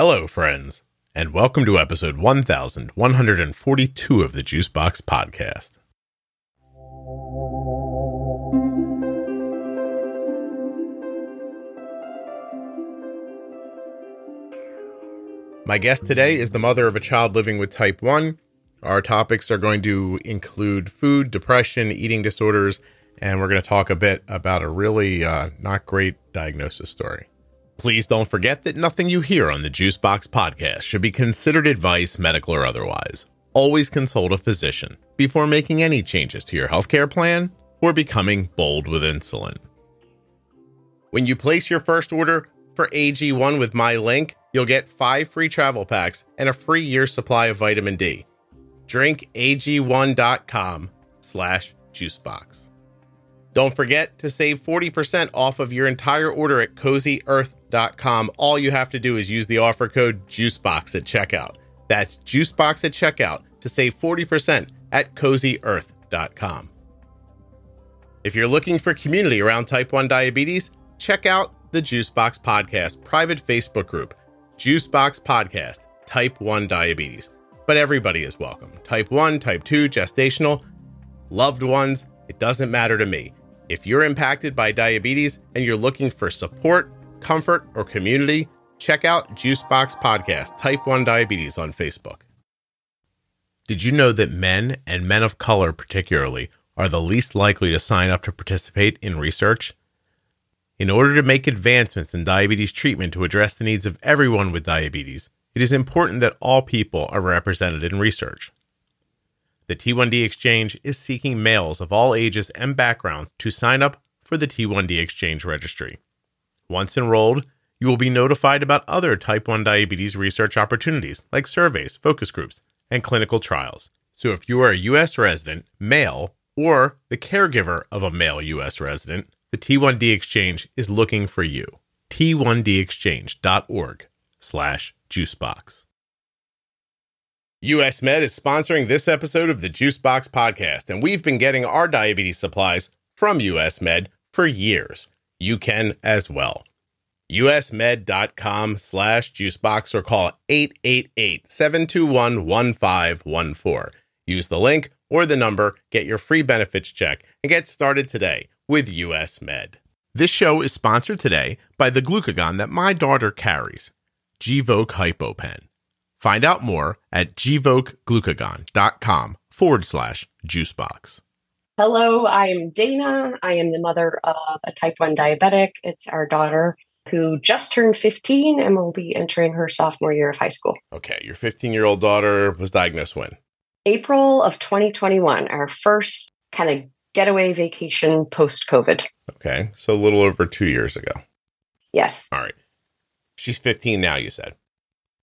Hello, friends, and welcome to episode 1142 of the Juicebox Podcast. My guest today is the mother of a child living with type 1. Our topics are going to include food, depression, eating disorders, and we're going to talk a bit about a really not great diagnosis story. Please don't forget that nothing you hear on the Juicebox Podcast should be considered advice, medical or otherwise. Always consult a physician before making any changes to your healthcare plan or becoming bold with insulin. When you place your first order for AG1 with my link, you'll get 5 free travel packs and a free year's supply of vitamin D. drinkag1.com/juicebox. Don't forget to save 40% off of your entire order at CozyEarth.com. All you have to do is use the offer code JUICEBOX at checkout. That's JUICEBOX at checkout to save 40% at CozyEarth.com. If you're looking for community around type 1 diabetes, check out the Juicebox Podcast private Facebook group, Juicebox Podcast, Type 1 Diabetes. But everybody is welcome. Type 1, Type 2, gestational, loved ones, it doesn't matter to me. If you're impacted by diabetes and you're looking for support, comfort, or community, check out Juicebox Podcast, Type 1 Diabetes on Facebook. Did you know that men, and men of color particularly, are the least likely to sign up to participate in research? In order to make advancements in diabetes treatment to address the needs of everyone with diabetes, it is important that all people are represented in research. The T1D Exchange is seeking males of all ages and backgrounds to sign up for the T1D Exchange registry. Once enrolled, you will be notified about other type 1 diabetes research opportunities like surveys, focus groups, and clinical trials. So if you are a U.S. resident, male, or the caregiver of a male U.S. resident, the T1D Exchange is looking for you. T1DExchange.org/juicebox. US Med is sponsoring this episode of the Juicebox Podcast, and we've been getting our diabetes supplies from US Med for years. You can as well. usmed.com/juicebox or call 888-721-1514. Use the link or the number, get your free benefits check, and get started today with US Med. This show is sponsored today by the glucagon that my daughter carries, Gvoke HypoPen. Find out more at gvokeglucagon.com/juicebox. Hello, I am Dana. I am the mother of a type 1 diabetic. It's our daughter who just turned 15 and will be entering her sophomore year of high school. Okay, your 15-year-old daughter was diagnosed when? April of 2021, our first kind of getaway vacation post-COVID. Okay, so a little over 2 years ago. Yes. All right. She's 15 now, you said?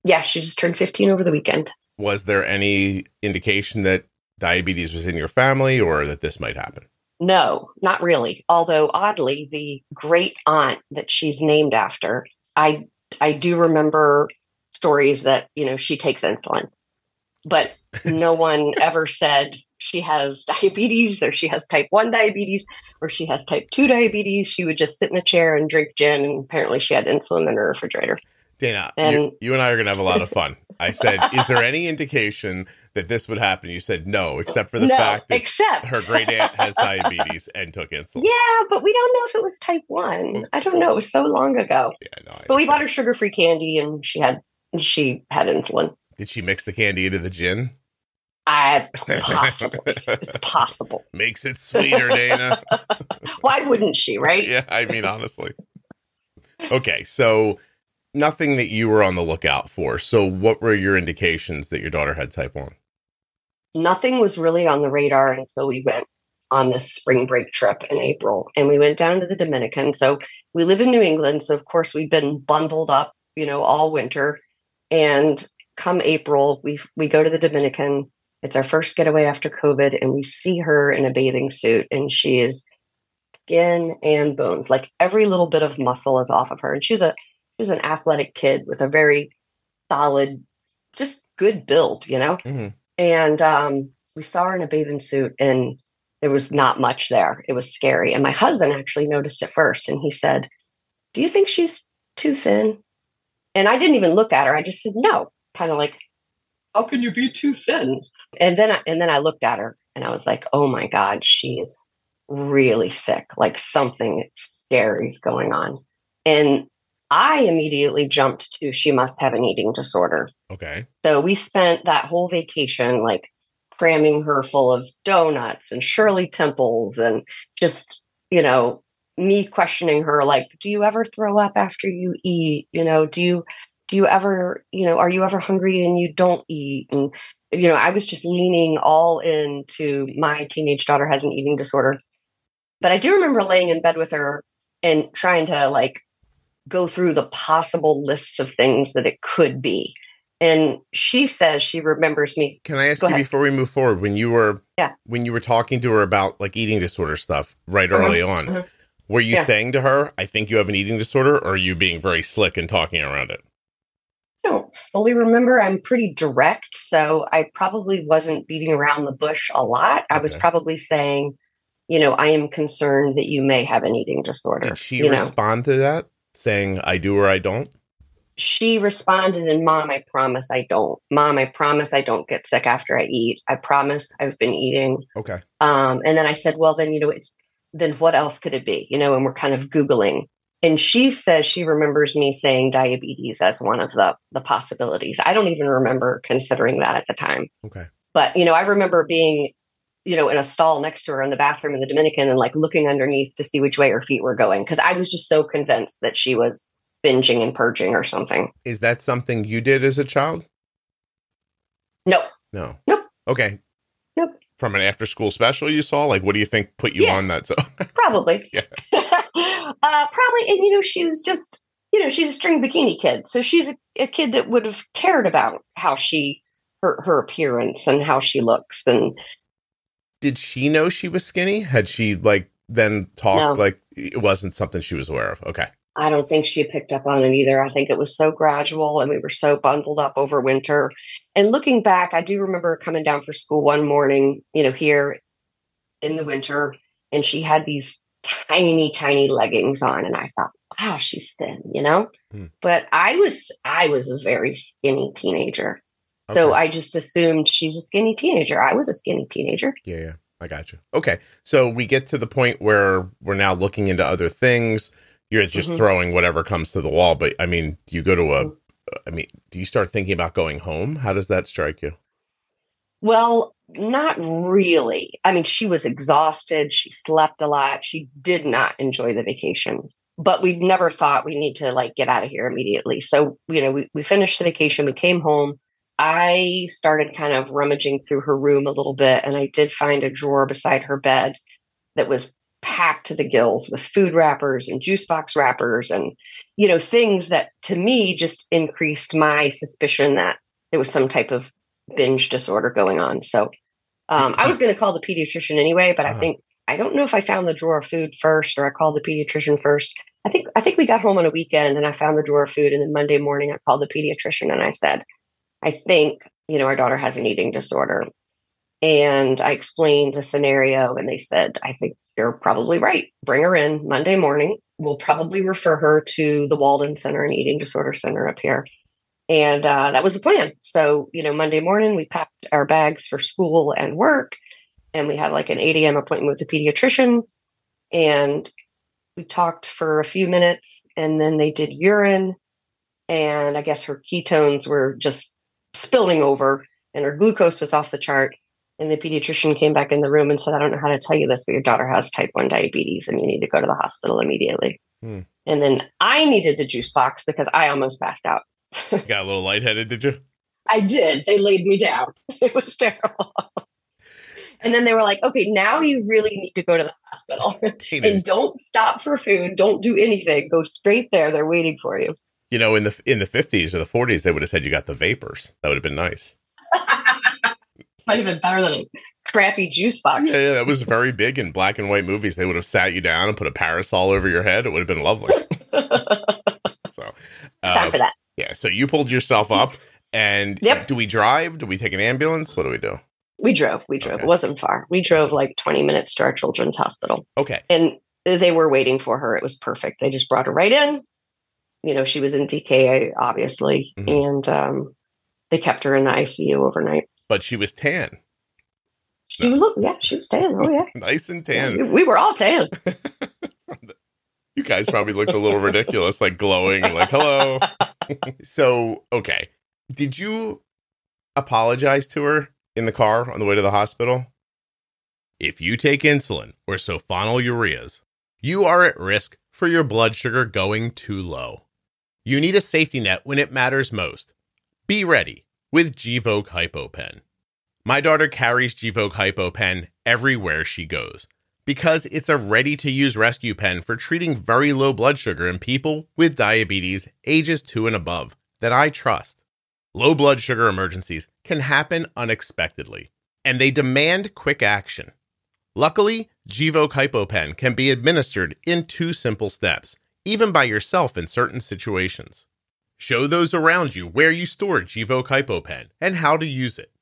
Yeah, she just turned 15 over the weekend. Was there any indication that diabetes was in your family or that this might happen? No, not really. Although, oddly, the great aunt that she's named after, I do remember stories that, she takes insulin. But no one ever said she has diabetes or she has type 1 diabetes or she has type 2 diabetes. She would just sit in a chair and drink gin, and apparently she had insulin in her refrigerator. Dana, you and I are going to have a lot of fun. I said, is there any indication that this would happen? You said no, except for the fact that her great aunt has diabetes and took insulin. Yeah, but we don't know if it was type 1. I don't know. It was so long ago. Yeah, no, but we bought her sugar-free candy and she had insulin. Did she mix the candy into the gin? Possibly. It's possible. Makes it sweeter, Dana. Why wouldn't she, right? Yeah, I mean, honestly. Okay, so nothing that you were on the lookout for. So what were your indications that your daughter had type 1? Nothing was really on the radar until we went on this spring break trip in April. And we went down to the Dominican. So we live in New England. So, of course, we've been bundled up, all winter. And come April, we go to the Dominican. It's our first getaway after COVID. And we see her in a bathing suit. And she is skin and bones. Like every little bit of muscle is off of her. And she was an athletic kid with a very solid, just good build, Mm-hmm. And we saw her in a bathing suit and there was not much there. It was scary. And my husband actually noticed it first. And he said, "Do you think she's too thin?" And I didn't even look at her. I just said, no, kind of like, how can you be too thin? And then I looked at her and I was like, oh my God, she is really sick. Like something scary is going on. And I immediately jumped to, she must have an eating disorder. Okay. So we spent that whole vacation, like cramming her full of donuts and Shirley Temples and just, me questioning her, like, do you ever throw up after you eat? Do you ever, are you ever hungry and you don't eat? And, I was just leaning all into my teenage daughter has an eating disorder. But I do remember laying in bed with her and trying to like go through the possible list of things that it could be. And she says she remembers me. Can I ask you before we move forward, when you were talking to her about like eating disorder stuff right early on, were you saying to her, I think you have an eating disorder, or are you being very slick and talking around it? I don't fully remember. I'm pretty direct, so I probably wasn't beating around the bush a lot. I was probably saying, I am concerned that you may have an eating disorder. Did she respond to that, saying, I do or I don't? She responded, and Mom, I promise I don't. Mom, I promise I don't get sick after I eat. I promise I've been eating. Okay. And then I said, well, then, then what else could it be? And we're kind of Googling. And she says she remembers me saying diabetes as one of the possibilities. I don't even remember considering that at the time. Okay. But, I remember being, in a stall next to her in the bathroom in the Dominican and like looking underneath to see which way her feet were going. Because I was just so convinced that she was binging and purging or something. Is that something you did as a child? No. No. Nope. Okay. Nope. From an after school special you saw? Like, what do you think put you on that? So probably. Yeah. Probably. And, she was just, she's a string bikini kid. So she's a kid that would have cared about how her appearance and how she looks. And did she know she was skinny? Had she like then talked like it wasn't something she was aware of? Okay. I don't think she picked up on it either. I think it was so gradual and we were so bundled up over winter. And looking back, I do remember coming down for school one morning, here in the winter, and she had these tiny, tiny leggings on. And I thought, wow, she's thin, But I was a very skinny teenager. Okay. So I just assumed she's a skinny teenager. I was a skinny teenager. Yeah. I got you. Okay. So we get to the point where we're now looking into other things. You're just throwing whatever comes to the wall. But I mean, do you go to do you start thinking about going home? How does that strike you? Well, not really. I mean, she was exhausted. She slept a lot. She did not enjoy the vacation, but we never thought we need to like get out of here immediately. So, we finished the vacation. We came home. I started kind of rummaging through her room a little bit, and I did find a drawer beside her bed that was packed to the gills with food wrappers and juice box wrappers and, things that to me just increased my suspicion that there was some type of binge disorder going on. So I was going to call the pediatrician anyway, but I don't know if I found the drawer of food first or I called the pediatrician first. I think we got home on a weekend and I found the drawer of food. And then Monday morning I called the pediatrician and I said, I think, our daughter has an eating disorder. And I explained the scenario and they said, I think you're probably right. Bring her in Monday morning. We'll probably refer her to the Walden Center and Eating Disorder Center up here. And that was the plan. So, Monday morning, we packed our bags for school and work. And we had like an 8 a.m. appointment with the pediatrician. And we talked for a few minutes. And then they did urine. And I guess her ketones were just spilling over. And her glucose was off the chart. And the pediatrician came back in the room and said, I don't know how to tell you this, but your daughter has type 1 diabetes and you need to go to the hospital immediately. And then I needed the juice box because I almost passed out. Got a little lightheaded, did you? I did. They laid me down. It was terrible. And then they were like, okay, now you really need to go to the hospital. And don't stop for food. Don't do anything. Go straight there. They're waiting for you. In the 50s or the 40s, they would have said you got the vapors. That would have been nice. Might have been better than a crappy juice box. Yeah, that was very big in black and white movies. They would have sat you down and put a parasol over your head. It would have been lovely. So, time for that. Yeah, so you pulled yourself up, and do we drive? Do we take an ambulance? What do we do? We drove. Okay. It wasn't far. We drove like 20 minutes to our children's hospital. Okay. And they were waiting for her. It was perfect. They just brought her right in, she was in DKA, obviously, and they kept her in the ICU overnight. But she was tan. She was tan. Oh, yeah. Nice and tan. Yeah, we were all tan. You guys probably looked a little ridiculous, like glowing and like, hello. So, okay. Did you apologize to her in the car on the way to the hospital? If you take insulin or sulfonylureas, you are at risk for your blood sugar going too low. You need a safety net when it matters most. Be ready with Gvoke HypoPen. My daughter carries Gvoke HypoPen everywhere she goes because it's a ready-to-use rescue pen for treating very low blood sugar in people with diabetes ages 2 and above that I trust. Low blood sugar emergencies can happen unexpectedly, and they demand quick action. Luckily, Gvoke HypoPen can be administered in 2 simple steps, even by yourself in certain situations. Show those around you where you store Gvoke HypoPen and how to use it.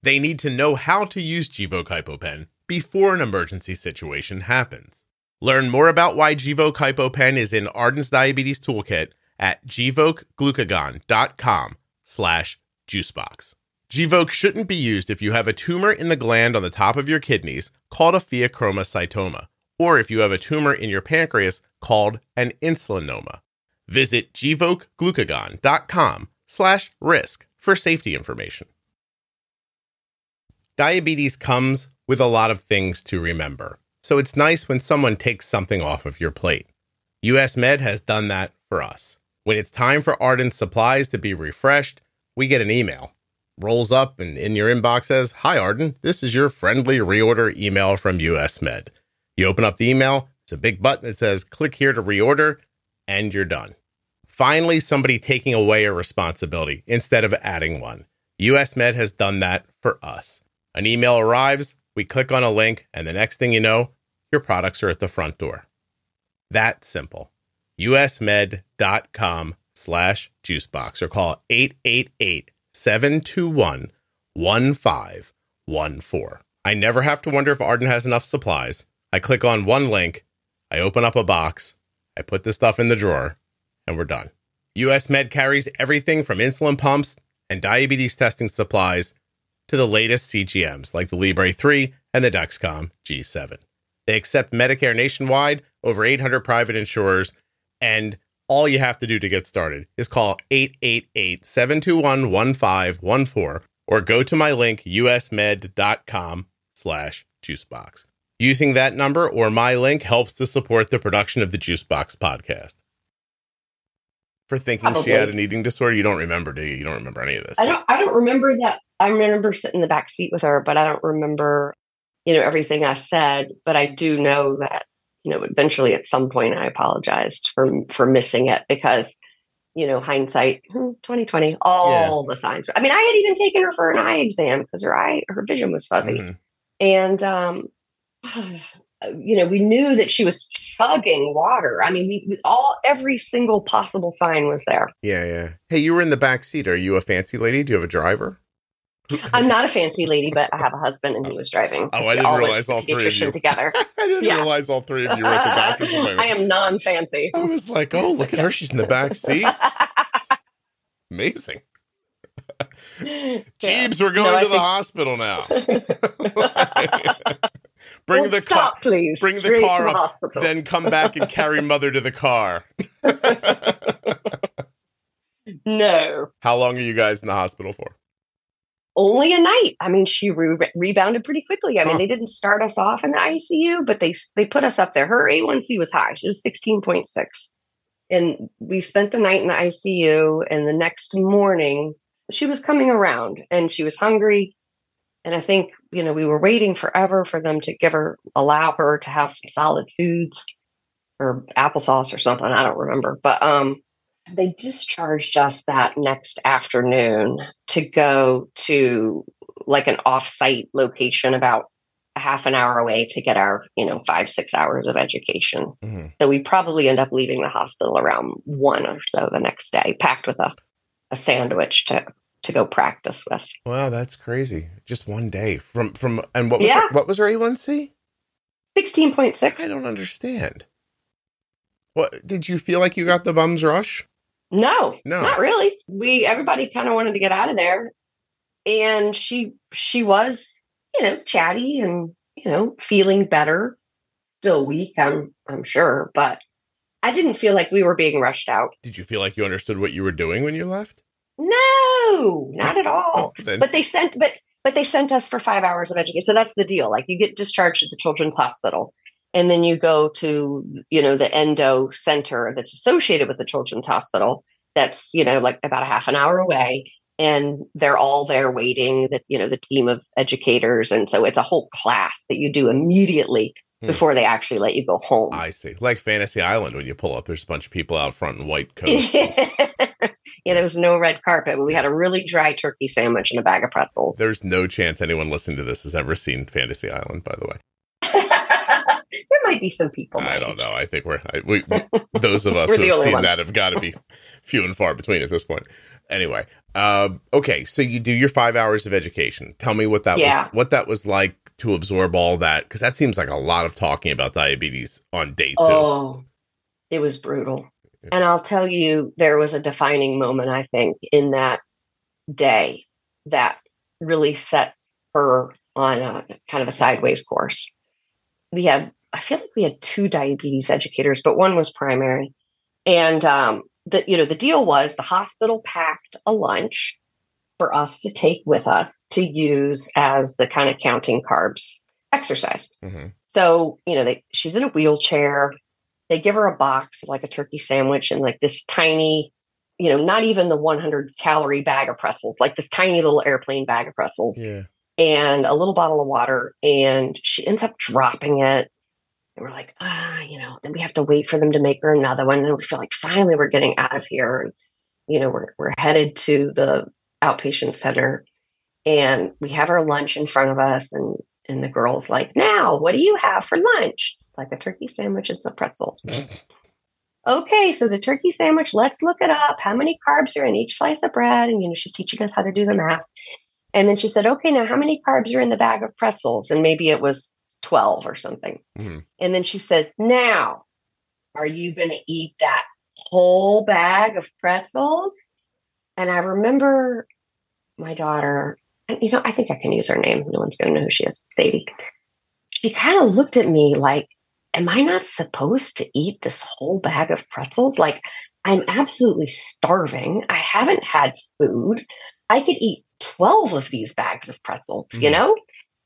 They need to know how to use Gvoke HypoPen before an emergency situation happens. Learn more about why Gvoke HypoPen is in Arden's Diabetes Toolkit at gvokeglucagon.com/juicebox. Gvoke shouldn't be used if you have a tumor in the gland on the top of your kidneys called a pheochromocytoma, or if you have a tumor in your pancreas called an insulinoma. Visit gvokeglucagon.com/risk for safety information. Diabetes comes with a lot of things to remember, so it's nice when someone takes something off of your plate. US Med has done that for us. When it's time for Arden's supplies to be refreshed, we get an email. Rolls up and in your inbox says, "Hi Arden, this is your friendly reorder email from US Med." You open up the email, it's a big button that says, "Click here to reorder," and you're done. Finally, somebody taking away a responsibility instead of adding one. US Med has done that for us. An email arrives, we click on a link, and the next thing you know, your products are at the front door. That simple. usmed.com/juicebox or call 888-721-1514. I never have to wonder if Arden has enough supplies. I click on one link, I open up a box, I put the stuff in the drawer, and we're done. US Med carries everything from insulin pumps and diabetes testing supplies to the latest CGMs like the Libre 3 and the Dexcom G7. They accept Medicare nationwide, over 800 private insurers, and all you have to do to get started is call 888-721-1514 or go to my link, usmed.com/juicebox. Using that number or my link helps to support the production of the Juicebox podcast. For thinking she had an eating disorder, you don't remember, do you? You don't remember any of this? I don't remember that. I remember sitting in the back seat with her, but I don't remember, everything I said. But I do know that, eventually at some point I apologized for missing it because, hindsight, 2020, all the signs. I mean, I had even taken her for an eye exam because her vision was fuzzy. Mm-hmm. And, we knew that she was chugging water. I mean, every single possible sign was there. Yeah. Hey, you were in the back seat. Are you a fancy lady? Do you have a driver? I'm not a fancy lady, but I have a husband and he was driving. Oh, I didn't realize all three of you together. I didn't realize all three of you were at the doctor's appointment. I am non-fancy. I was like, oh, look at her. She's in the back seat. Amazing. Jeebs, we're going to the hospital now. Bring the car, please. Bring the car up, then come back and carry mother to the car. No. How long are you guys in the hospital for? Only a night. I mean, she rebounded pretty quickly. I mean, they didn't start us off in the ICU, but they put us up there. Her A1C was high. She was 16.6. And we spent the night in the ICU. And the next morning, she was coming around and she was hungry. And I think, we were waiting forever for them to allow her to have some solid foods or applesauce or something. I don't remember. But they discharged us that next afternoon to go to like an off-site location about a half an hour away to get our, 5-6 hours of education. Mm-hmm. So we probably end up leaving the hospital around 1 or so the next day, packed with a sandwich to go practice with. Wow, that's crazy. Just one day from and what was her A1C? 16.6. I don't understand. What did you feel like you got the bum's rush? No, No. not really. Everybody kind of wanted to get out of there. And she was, chatty and, feeling better. Still weak, I'm sure, but I didn't feel like we were being rushed out. Did you feel like you understood what you were doing when you left? No, not at all. Then- But they sent us for 5 hours of education. So that's the deal. Like, you get discharged at the Children's Hospital, and then you go to, the endo center that's associated with the Children's Hospital. That's, like about a half an hour away. And they're all there waiting, that, the team of educators. And so it's a whole class that you do immediately before they actually let you go home. I see. Like Fantasy Island, when you pull up, there's a bunch of people out front in white coats. Yeah, there was no red carpet, but we had a really dry turkey sandwich and a bag of pretzels. There's no chance anyone listening to this has ever seen Fantasy Island, by the way. There might be some people. I don't know. I think we those of us who have seen that have got to be few and far between at this point. Anyway, okay, so you do your 5 hours of education. Tell me what that was like to absorb all that, because that seems like a lot of talking about diabetes on day 2. Oh, it was brutal. Yeah. And I'll tell you, there was a defining moment, I think, in that day that really set her on a kind of a sideways course. I feel like we had 2 diabetes educators, but one was primary. And the deal was the hospital packed a lunch for us to take with us to use as the kind of counting carbs exercise. Mm-hmm. So, she's in a wheelchair. They give her a box of like a turkey sandwich and like this tiny, not even the 100-calorie bag of pretzels, like this tiny little airplane bag of pretzels. Yeah. And a little bottle of water. And she ends up dropping it. And we're like, then we have to wait for them to make her another one. And we feel like finally we're getting out of here. And, we're headed to the outpatient center, and we have our lunch in front of us. And the girl's like, now, what do you have for lunch? Like a turkey sandwich and some pretzels. Okay, so the turkey sandwich, let's look it up. How many carbs are in each slice of bread? And, she's teaching us how to do the math. And then she said, okay, now how many carbs are in the bag of pretzels? And maybe it was 12 or something. Mm-hmm. And then she says, now, are you going to eat that whole bag of pretzels? And I remember my daughter, and I think I can use her name. No one's going to know who she is, Sadie. She kind of looked at me like, am I not supposed to eat this whole bag of pretzels? Like, I'm absolutely starving. I haven't had food. I could eat 12 of these bags of pretzels,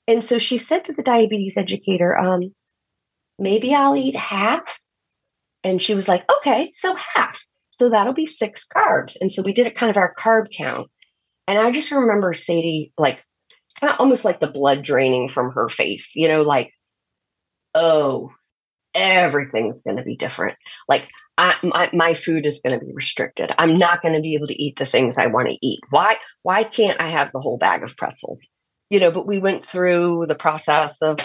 And so she said to the diabetes educator, maybe I'll eat half. And she was like, okay, so half. So that'll be 6 carbs. And so we did it kind of our carb count. And I just remember Sadie, like, kind of almost like the blood draining from her face, like, oh, everything's going to be different. Like, my food is going to be restricted. I'm not going to be able to eat the things I want to eat. Why can't I have the whole bag of pretzels? But we went through the process of,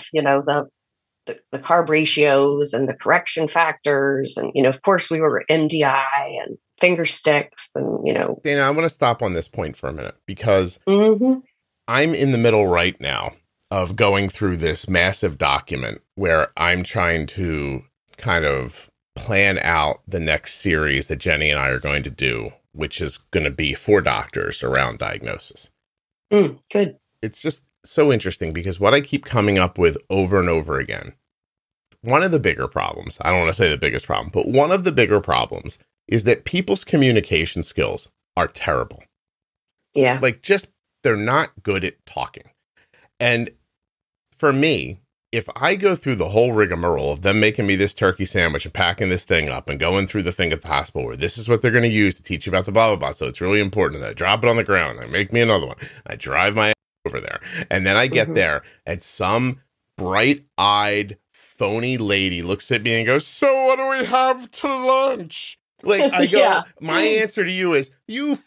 the carb ratios and the correction factors. And, of course, we were MDI and finger sticks and, Dana, I want to stop on this point for a minute, because I'm in the middle right now of going through this massive document where I'm trying to kind of plan out the next series that Jenny and I are going to do, which is going to be for doctors around diagnosis. Good. It's just so interesting, because what I keep coming up with over and over again, one of the bigger problems, I don't want to say the biggest problem, but one of the bigger problems is that people's communication skills are terrible. Yeah. Like, they're not good at talking. And for me, if I go through the whole rigmarole of them making me this turkey sandwich and packing this thing up and going through the thing at the hospital where this is what they're going to use to teach you about the blah, blah, blah, so it's really important that I drop it on the ground, they make me another one, I drive my over there, and then I get there and some bright-eyed phony lady looks at me and goes, so what do we have to lunch? Like, I go, my answer to you is, you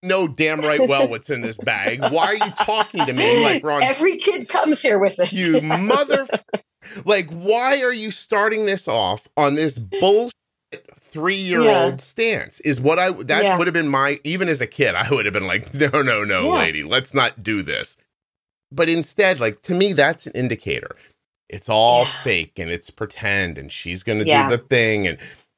know damn right well what's in this bag. Why are you talking to me like we're on... Every kid comes here with it. You mother... Like, why are you starting this off on this bullshit 3-year-old stance? Is what would have been my... Even as a kid, I would have been like, no, lady, let's not do this. But instead, like, to me, that's an indicator. It's all fake and it's pretend, and she's going to do the thing. And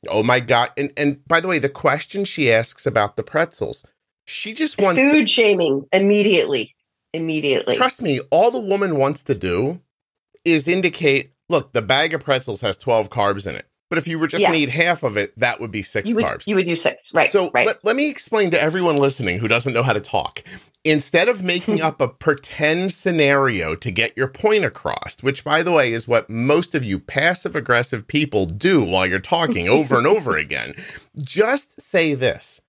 Oh my God. And by the way, the question she asks about the pretzels, she just wants food shaming immediately. Trust me, all the woman wants to do is indicate, look, the bag of pretzels has 12 carbs in it. But if you were just going to eat half of it, that would be six carbs. You would use 6, right? So right. Let me explain to everyone listening who doesn't know how to talk. Instead of making up a pretend scenario to get your point across, which, by the way, is what most of you passive-aggressive people do while you're talking over and over again, just say this.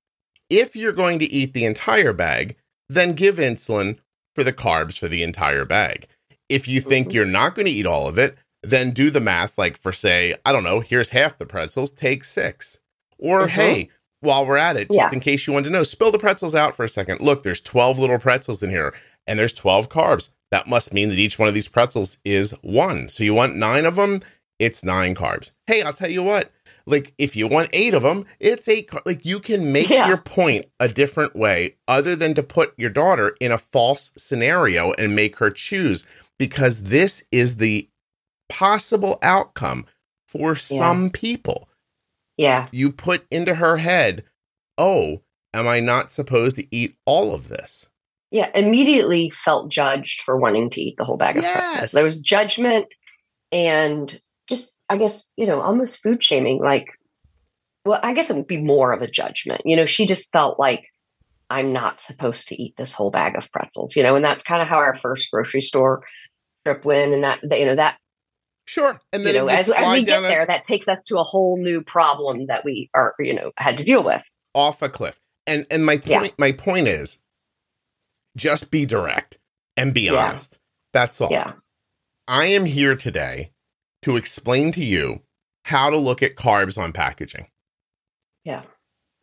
If you're going to eat the entire bag, then give insulin for the carbs for the entire bag. If you think you're not going to eat all of it, then do the math, like for, say, I don't know, here's half the pretzels, take 6. Or, hey, while we're at it, just in case you want to know, spill the pretzels out for a second. Look, there's 12 little pretzels in here, and there's 12 carbs. That must mean that each one of these pretzels is 1. So you want 9 of them, it's 9 carbs. Hey, I'll tell you what, like, if you want 8 of them, it's 8. Like, you can make your point a different way other than to put your daughter in a false scenario and make her choose, because this is the possible outcome for some people. Yeah. You put into her head, oh, am I not supposed to eat all of this? Yeah. Immediately felt judged for wanting to eat the whole bag of pretzels. There was judgment and just, I guess, almost food shaming. Like, well, I guess it would be more of a judgment. She just felt like, I'm not supposed to eat this whole bag of pretzels, and that's kind of how our first grocery store trip went. And that, sure. And then as we get there, that takes us to a whole new problem that we are, had to deal with. Off a cliff. And my point is, just be direct and be honest. That's all. Yeah. I am here today to explain to you how to look at carbs on packaging. Yeah.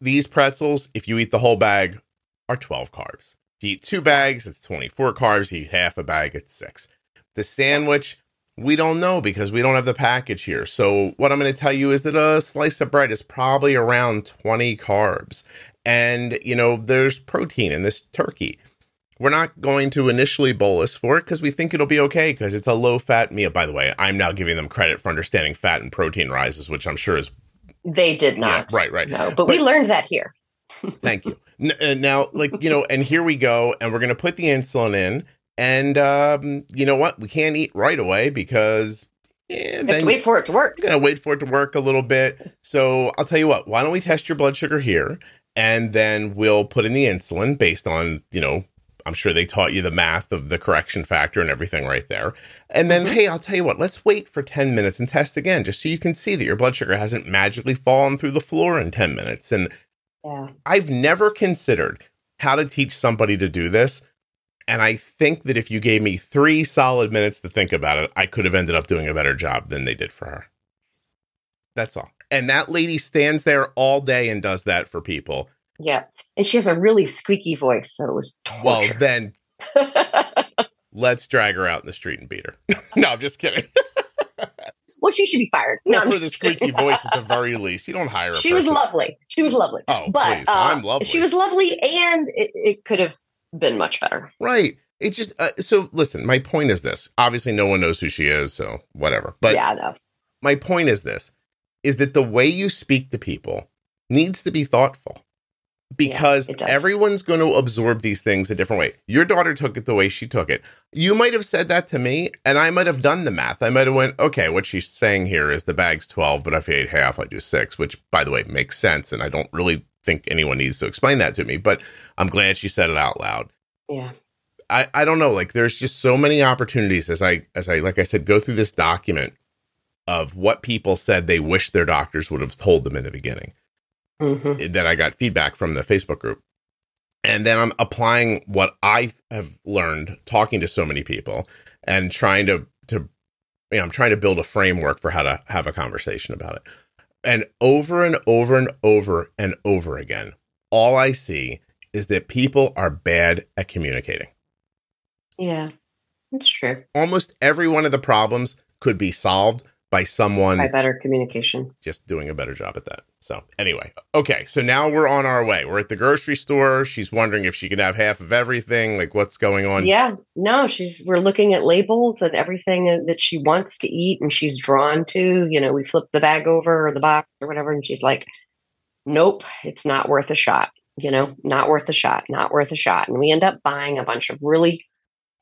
These pretzels, if you eat the whole bag, are 12 carbs. If you eat 2 bags, it's 24 carbs. If you eat half a bag, it's 6. The sandwich, we don't know because we don't have the package here. So what I'm going to tell you is that a slice of bread is probably around 20 carbs. And, there's protein in this turkey. We're not going to initially bolus for it because we think it'll be okay because it's a low-fat meal. By the way, I'm now giving them credit for understanding fat and protein rises, which I'm sure is... They did not. Yeah, right. No, but we learned that here. Thank you. Now, and here we go, and we're going to put the insulin in. And you know what? We can't eat right away because then have to wait for it to work. You're going to wait for it to work a little bit. So I'll tell you what, why don't we test your blood sugar here? And then we'll put in the insulin based on, I'm sure they taught you the math of the correction factor and everything right there. And then, hey, I'll tell you what, let's wait for 10 minutes and test again, just so you can see that your blood sugar hasn't magically fallen through the floor in 10 minutes. And I've never considered how to teach somebody to do this. And I think that if you gave me 3 solid minutes to think about it, I could have ended up doing a better job than they did for her. That's all. And that lady stands there all day and does that for people. Yeah. And she has a really squeaky voice, so it was torture. Well, then let's drag her out in the street and beat her. No, I'm just kidding. Well, she should be fired. Well, for the squeaky voice at the very least. You don't hire her. She was lovely. Oh, but, please. I'm lovely. She was lovely, and it could have been much better. Right. It just, so listen, my point is this. Obviously, no one knows who she is, so whatever. But yeah, no. My point is this, is that the way you speak to people needs to be thoughtful. Because everyone's going to absorb these things a different way. Your daughter took it the way she took it. You might have said that to me, and I might have done the math. I might have went, okay, what she's saying here is the bag's 12, but if I ate half, I do 6, which, by the way, makes sense. And I don't really think anyone needs to explain that to me, but I'm glad she said it out loud. Yeah. I don't know. Like, there's just so many opportunities as I, like I said, go through this document of what people said they wish their doctors would have told them in the beginning. That I got feedback from the Facebook group. And then I'm applying what I have learned talking to so many people and trying to I'm trying to build a framework for how to have a conversation about it. And over and over and over and over again, all I see is that people are bad at communicating. Yeah, it's true. Almost every one of the problems could be solved by someone by better communication, just doing a better job at that. So anyway, okay. So now we're on our way. We're at the grocery store. She's wondering if she could have half of everything. Like, what's going on? Yeah, no, we're looking at labels and everything that she wants to eat and she's drawn to. We flip the bag over or the box or whatever, and she's like, nope, it's not worth a shot. Not worth a shot, not worth a shot. And we end up buying a bunch of really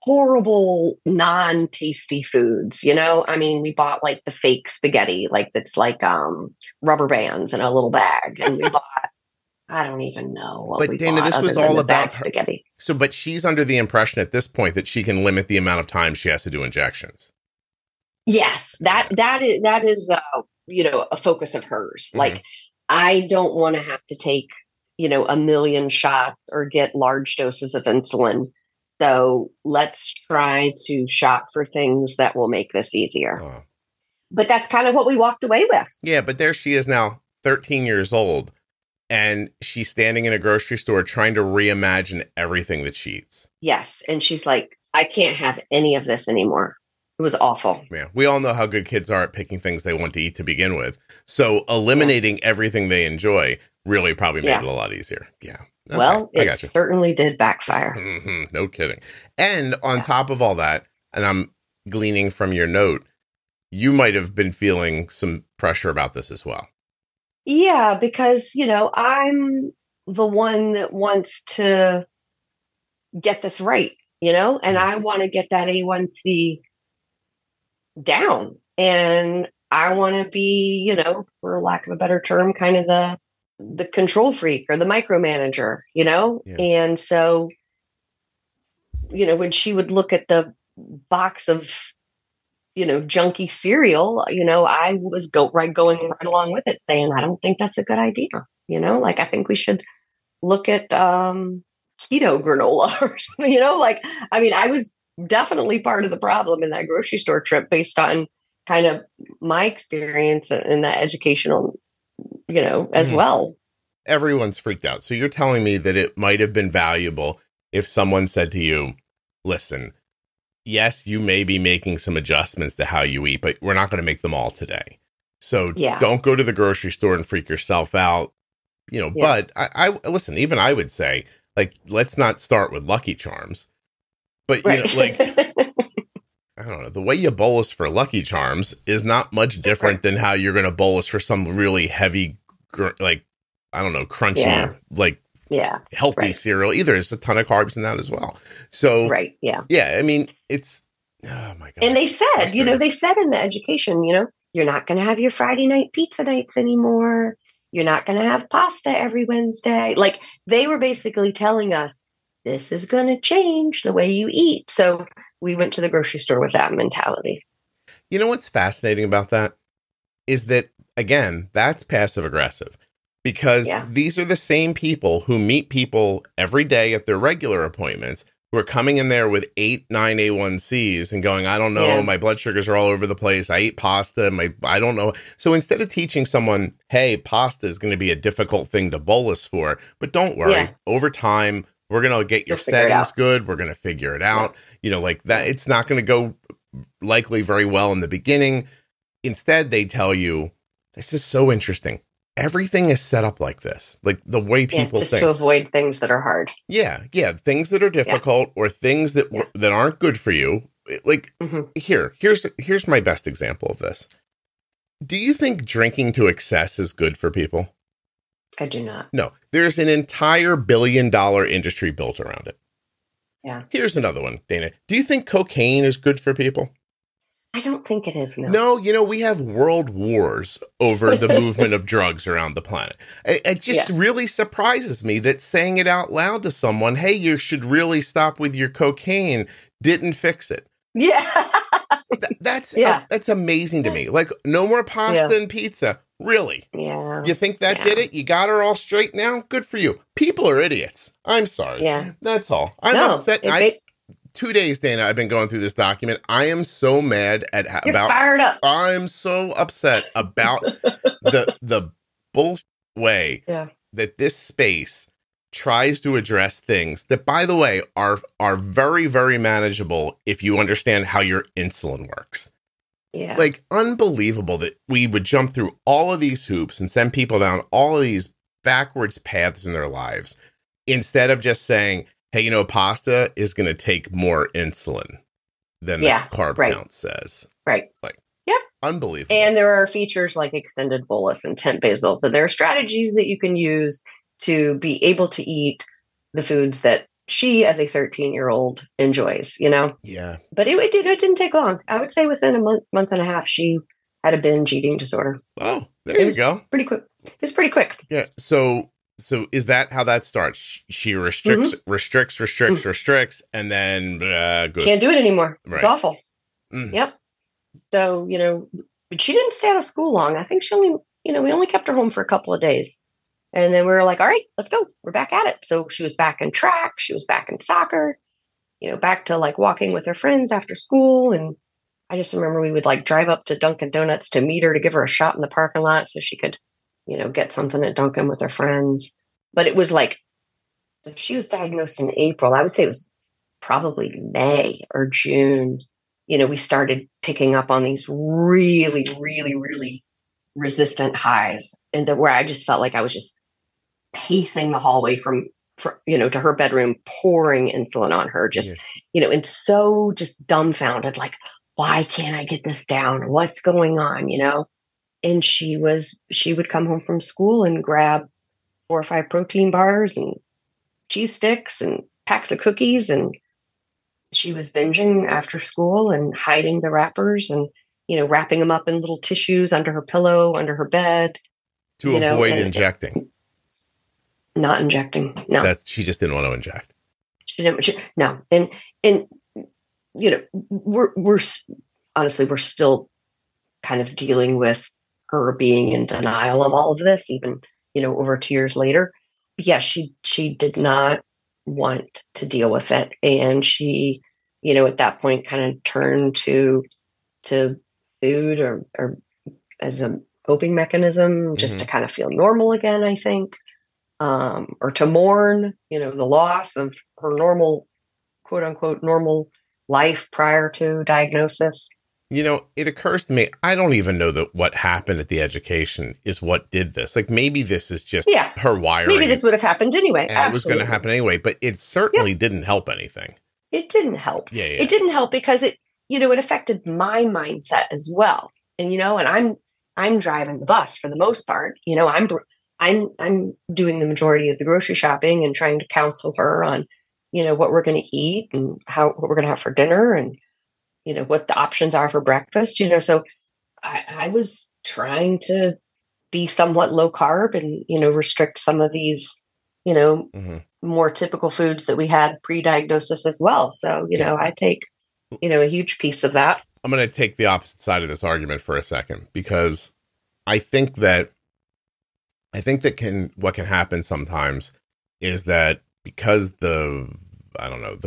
horrible, non-tasty foods. We bought like the fake spaghetti, like that's like rubber bands in a little bag. And we bought, I don't even know what we Dana, bought. this was all about spaghetti. So, but she's under the impression at this point that she can limit the amount of time she has to do injections. Yes, that is a focus of hers. Mm-hmm. Like, I don't want to have to take, 1 million shots or get large doses of insulin. So let's try to shop for things that will make this easier. Oh. But that's kind of what we walked away with. Yeah, but there she is now, 13 years old, and she's standing in a grocery store trying to reimagine everything that she eats. Yes, and she's like, I can't have any of this anymore. It was awful. Yeah, we all know how good kids are at picking things they want to eat to begin with. So eliminating everything they enjoy really probably made it a lot easier. Yeah. Okay, well, it certainly did backfire. Mm-hmm, no kidding. And on top of all that, and I'm gleaning from your note, you might have been feeling some pressure about this as well. Yeah, because, I'm the one that wants to get this right, and I want to get that A1C down. And I want to be, for lack of a better term, kind of the control freak or the micromanager, Yeah. And so, when she would look at the box of, junky cereal, I was going right along with it saying, I don't think that's a good idea. I think we should look at keto granola or something, I was definitely part of the problem in that grocery store trip based on kind of my experience in that educational, as well. Everyone's freaked out. So you're telling me that it might have been valuable if someone said to you, listen, yes, you may be making some adjustments to how you eat, but we're not going to make them all today. So don't go to the grocery store and freak yourself out, but I listen, even I would say, like, let's not start with Lucky Charms, but, I don't know, the way you bolus for Lucky Charms is not much different than how you're going to bolus for some really heavy, crunchy, healthy cereal either. There's a ton of carbs in that as well. So, it's, oh my God. And they said, they said in the education, you're not going to have your Friday night pizza nights anymore. You're not going to have pasta every Wednesday. Like, they were basically telling us, this is going to change the way you eat. So we went to the grocery store with that mentality. You know what's fascinating about that is that, again, that's passive aggressive because these are the same people who meet people every day at their regular appointments who are coming in there with 8, 9 A1Cs and going, I don't know, my blood sugars are all over the place. I eat pasta. I don't know. So instead of teaching someone, hey, pasta is going to be a difficult thing to bolus for, but don't worry, over time, we're going to get your settings good. We're going to figure it out. Like that. It's not going to go likely very well in the beginning. Instead, they tell you, this is so interesting. Everything is set up like this, like the way people just think. To avoid things that are hard. Yeah. Things that are difficult or things that that aren't good for you. Like here's my best example of this. Do you think drinking to excess is good for people? I do not. No, there's an entire $1 billion industry built around it. Yeah. Here's another one, Dana. Do you think cocaine is good for people? I don't think it is. No, we have world wars over the movement of drugs around the planet. It just really surprises me that saying it out loud to someone, hey, you should really stop with your cocaine, didn't fix it. Yeah. That's amazing to me. Like, no more pasta and pizza. Really? Yeah. You think that did it? You got her all straight now? Good for you. People are idiots. I'm sorry. Yeah. That's all. I'm upset. 2 days, Dana, I've been going through this document. I am so mad at You're fired up. I'm so upset about the bullshit way that this space tries to address things that, by the way, are very, very manageable if you understand how your insulin works. Yeah. Like, unbelievable that we would jump through all of these hoops and send people down all of these backwards paths in their lives instead of just saying, hey, you know, pasta is going to take more insulin than the carb count says. Right. Like, yep. Unbelievable. And there are features like extended bolus and temp basal. So there are strategies that you can use to be able to eat the foods that she, as a 13-year-old, enjoys, you know? Yeah. But it didn't take long. I would say within a month and a half, she had a binge eating disorder. Oh, there you go. Pretty quick. It was pretty quick. Yeah. So is that how that starts? She restricts, and then goes. Can't do it anymore. Right. It's awful. Yep. So, you know, but she didn't stay out of school long. I think she only, you know, we only kept her home for a couple of days. And then we were like, all right, let's go. We're back at it. So she was back in track. She was back in soccer, you know, back to like walking with her friends after school. And I just remember we would like drive up to Dunkin' Donuts to meet her to give her a shot in the parking lot so she could, you know, get something at Dunkin' with her friends. But it was like, if she was diagnosed in April, I would say it was probably May or June. You know, we started picking up on these really, really, really resistant highs. And where I just felt like I was just pacing the hallway from you know, to her bedroom, pouring insulin on her, just, you know, and so just dumbfounded, like, why can't I get this down? What's going on? You know? And she would come home from school and grab 4 or 5 protein bars and cheese sticks and packs of cookies. And she was binging after school and hiding the wrappers and, you know, wrapping them up in little tissues under her pillow, under her bed. To avoid injecting. Not injecting. No. She just didn't want to inject. No. And, you know, we're honestly, we're still kind of dealing with her being in denial of all of this, even, you know, over 2 years later. But yeah, she did not want to deal with it. And she, you know, at that point kind of turned to food or as a coping mechanism, just to kind of feel normal again, I think. Or to mourn, you know, the loss of her normal, quote unquote, normal life prior to diagnosis. You know, it occurs to me, I don't even know that what happened at the education is what did this. Like, maybe this is just her wiring. Maybe this would have happened anyway. And it was going to happen anyway, but it certainly didn't help anything. It didn't help. Yeah. It didn't help because it, you know, it affected my mindset as well. And, you know, and I'm driving the bus for the most part. You know, I'm doing the majority of the grocery shopping and trying to counsel her on, you know, what we're going to eat and what we're going to have for dinner and, you know, what the options are for breakfast, you know. So I was trying to be somewhat low carb and, you know, restrict some of these, you know, more typical foods that we had pre-diagnosis as well. So, you know, I take, you know, a huge piece of that. I'm going to take the opposite side of this argument for a second, because I think that what can happen sometimes is that because the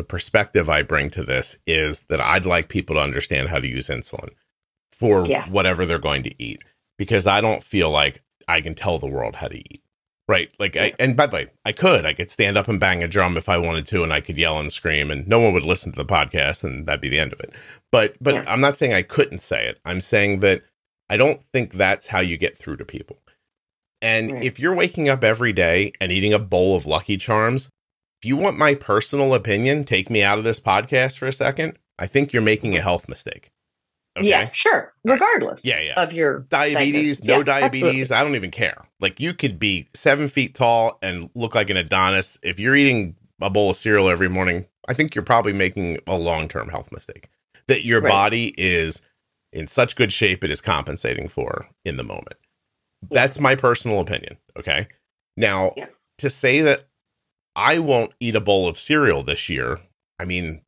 perspective I bring to this is that I'd like people to understand how to use insulin for whatever they're going to eat, because I don't feel like I can tell the world how to eat. Right. Like, and by the way, I could stand up and bang a drum if I wanted to, and I could yell and scream and no one would listen to the podcast and that'd be the end of it. But I'm not saying I couldn't say it. I'm saying that I don't think that's how you get through to people. And if you're waking up every day and eating a bowl of Lucky Charms, if you want my personal opinion, take me out of this podcast for a second. I think you're making a health mistake. Okay? Yeah, sure. Regardless of your diabetes, no diabetes, absolutely. I don't even care. Like, you could be 7 feet tall and look like an Adonis. If you're eating a bowl of cereal every morning, I think you're probably making a long-term health mistake that your body is in such good shape it is compensating for in the moment. That's my personal opinion. Okay. Now, to say that I won't eat a bowl of cereal this year, I mean,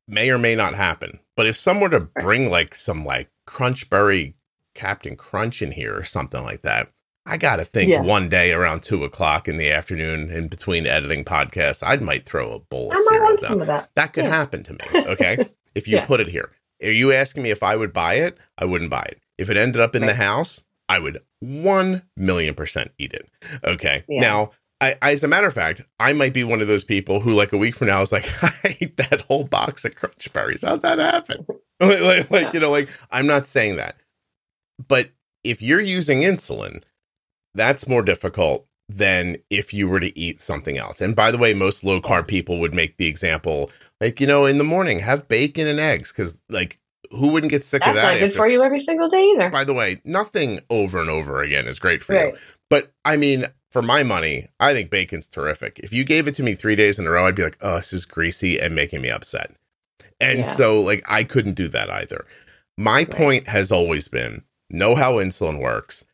may or may not happen. But if someone were to bring like some like Crunchberry Captain Crunch in here or something like that, I got to think one day around 2:00 in the afternoon in between editing podcasts, I might throw a bowl of cereal down. Some of that. That could happen to me. Okay. If you put it here. Are you asking me if I would buy it? I wouldn't buy it. If it ended up in the house, I would 1,000,000% eat it. Okay. Yeah. Now, I, as a matter of fact, I might be one of those people who, like, a week from now is like, I ate that whole box of Crunch Berries. How'd that happen? I'm not saying that. But if you're using insulin, that's more difficult than if you were to eat something else. And by the way, most low carb people would make the example, like, in the morning, have bacon and eggs. Because, like, who wouldn't get sick of that? That's not good for you every single day either. By the way, nothing over and over again is great for you. But I mean, for my money, I think bacon's terrific. If you gave it to me 3 days in a row, I'd be like, oh, this is greasy and making me upset. And so, like, I couldn't do that either. My point has always been, know how insulin works,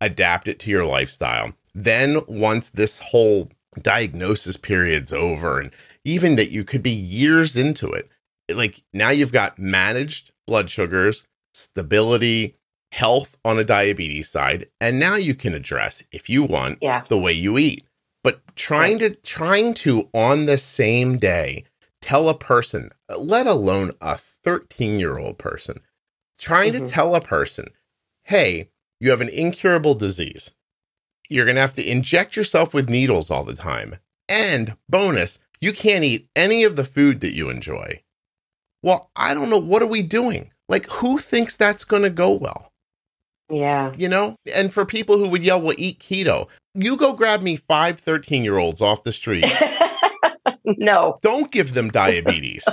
adapt it to your lifestyle. Then once this whole diagnosis period's over, and even that you could be years into it, like, now you've got managed blood sugars, stability, health on a diabetes side, and now you can address, if you want, the way you eat. But trying to on the same day tell a person, let alone a 13-year-old person, trying to tell a person, hey, you have an incurable disease. You're going to have to inject yourself with needles all the time. And bonus, you can't eat any of the food that you enjoy. Well, I don't know. What are we doing? Like, who thinks that's going to go well? Yeah. And for people who would yell, well, eat keto, you go grab me 5 13-year-olds off the street. No. Don't give them diabetes.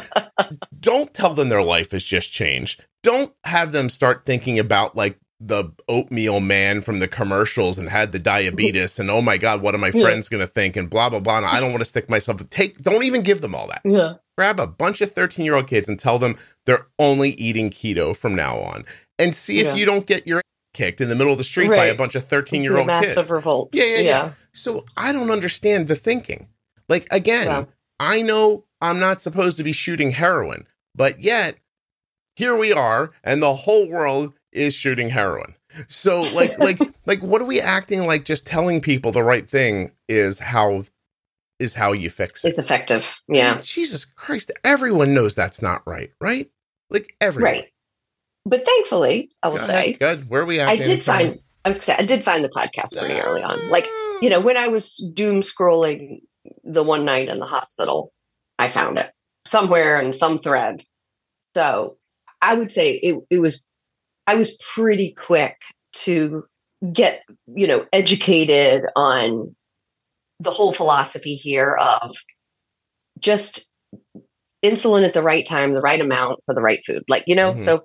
Don't tell them their life has just changed. Don't have them start thinking about, like, the oatmeal man from the commercials and had the diabetes and, oh my God, what are my friends going to think, and blah, blah, blah. And I don't want to stick myself. Don't even give them all that. Yeah. Grab a bunch of 13-year-old kids and tell them they're only eating keto from now on, and see if you don't get your kicked in the middle of the street by a bunch of 13-year-old kids. Massive revolt. Yeah. So I don't understand the thinking. Like, again, I know I'm not supposed to be shooting heroin, but yet here we are, and the whole world is shooting heroin. So like what are we acting like? Just telling people the right thing is how you fix it. It's effective. Yeah. I mean, Jesus Christ. Everyone knows that's not right. Like, everyone. Right. But thankfully, I will say, good. Where are we at? I did find the podcast pretty early on. Like, when I was doom scrolling the one night in the hospital, I found it somewhere in some thread. So I would say I was pretty quick to get, educated on the whole philosophy here of just insulin at the right time, the right amount for the right food. Like, so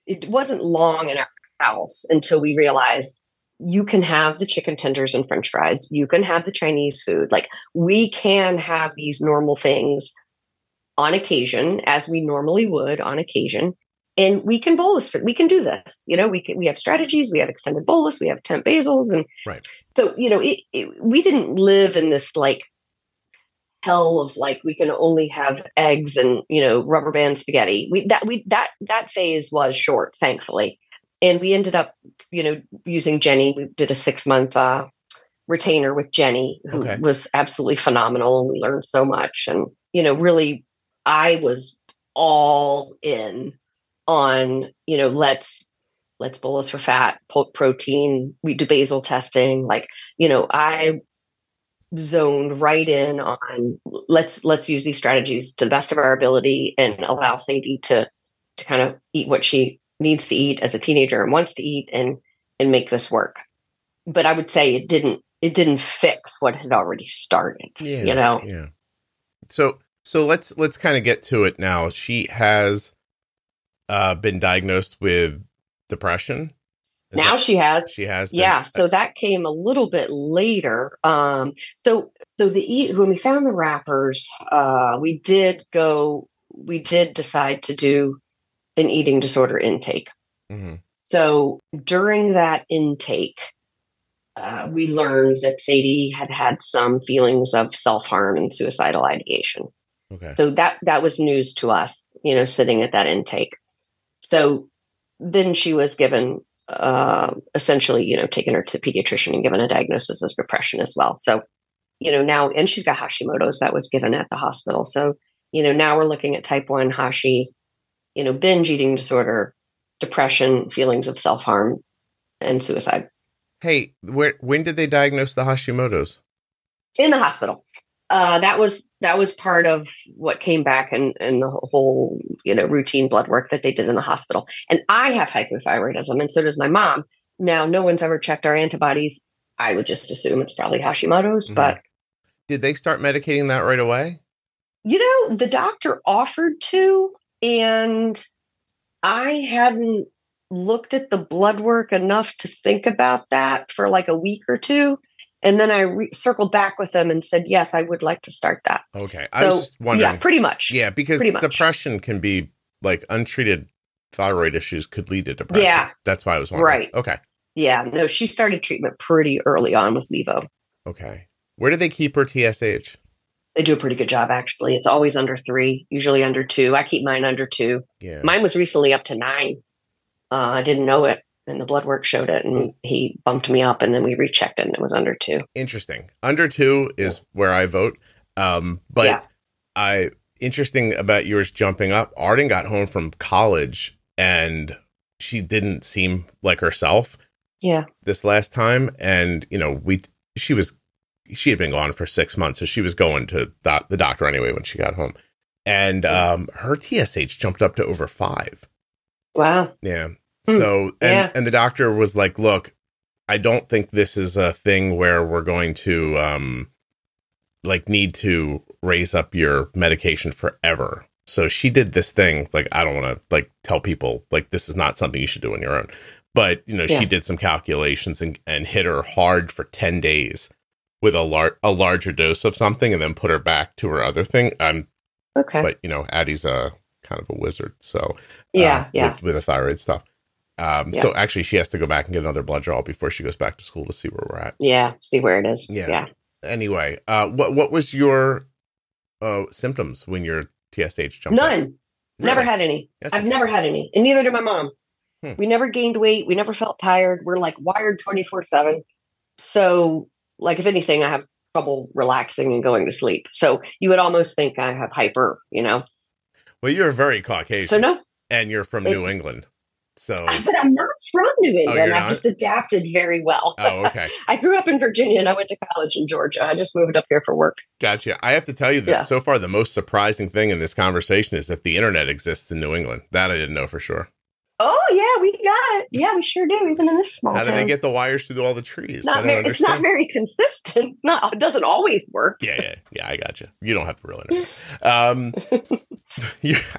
it wasn't long in our house until we realized you can have the chicken tenders and French fries. You can have the Chinese food. Like, we can have these normal things on occasion, as we normally would on occasion. And we can bolus. We can do this. We have strategies. We have extended bolus. We have temp basals, and so we didn't live in this like hell of like we can only have eggs and rubber band spaghetti. That phase was short, thankfully, and we ended up using Jenny. We did a 6-month retainer with Jenny, who was absolutely phenomenal, and we learned so much. And really, I was all in on, let's bolus for fat, protein. We do basal testing. Like, I zoned right in on let's use these strategies to the best of our ability and allow Sadie to kind of eat what she needs to eat as a teenager and wants to eat, and make this work. But I would say it didn't fix what had already started. Yeah. So let's kind of get to it now. She has been diagnosed with depression. She has. Yeah. So that came a little bit later. So when we found the wrappers, we did decide to do an eating disorder intake. Mm-hmm. So during that intake, we learned that Sadie had some feelings of self-harm and suicidal ideation. Okay. So that was news to us, sitting at that intake. So then she was given, essentially, taken her to the pediatrician and given a diagnosis of depression as well. So, now, and she's got Hashimoto's, that was given at the hospital. So, now we're looking at type 1 Hashi, binge eating disorder, depression, feelings of self-harm, and suicide. Hey, when did they diagnose the Hashimoto's? In the hospital. That was part of what came back in the whole, routine blood work that they did in the hospital. And I have hypothyroidism, and so does my mom. Now, no one's ever checked our antibodies. I would just assume it's probably Hashimoto's, but did they start medicating that right away? The doctor offered to, and I hadn't looked at the blood work enough to think about that for like a week or two. And then I circled back with them and said, yes, I would like to start that. Okay. I was just wondering. Yeah, pretty much. Yeah, because depression can be like untreated thyroid issues could lead to depression. Yeah. That's why I was wondering. Right. Okay. Yeah. No, she started treatment pretty early on with Levo. Okay. Where do they keep her TSH? They do a pretty good job, actually. It's always under 3, usually under 2. I keep mine under 2. Yeah. Mine was recently up to 9. I didn't know it. And the blood work showed it, and he bumped me up, and then we rechecked it, and it was under 2. Interesting. Under 2 is where I vote. Interesting about yours jumping up. Arden got home from college, and she didn't seem like herself. Yeah. This last time, and she had been gone for 6 months, so she was going to the doctor anyway when she got home, and her TSH jumped up to over 5. Wow. Yeah. So, and the doctor was like, look, I don't think this is a thing where we're going to, need to raise up your medication forever. So she did this thing. Like, I don't want to tell people this is not something you should do on your own, but she did some calculations and hit her hard for 10 days with a larger dose of something and then put her back to her other thing. Okay. But Addie's kind of a wizard. So with the thyroid stuff. So actually she has to go back and get another blood draw before she goes back to school to see where we're at. Yeah. See where it is. Yeah. Anyway, what was your symptoms when your TSH jumped None. up? Really? Never had any. I've never had any. And neither did my mom. We never gained weight. We never felt tired. We're wired 24/7. So if anything, I have trouble relaxing and going to sleep. So you would almost think I have hyper, Well, you're very Caucasian. So no. And you're from New England. So, but I'm not from New England. I've just adapted very well. Oh, okay. I grew up in Virginia and I went to college in Georgia. I just moved up here for work. Gotcha. I have to tell you that so far, the most surprising thing in this conversation is that the internet exists in New England. That I didn't know for sure. Oh, yeah, we got it. Yeah, we sure do, even in this small town. How do they get the wires through all the trees? It's not very consistent. It doesn't always work. Yeah, I got you. You don't have the real internet.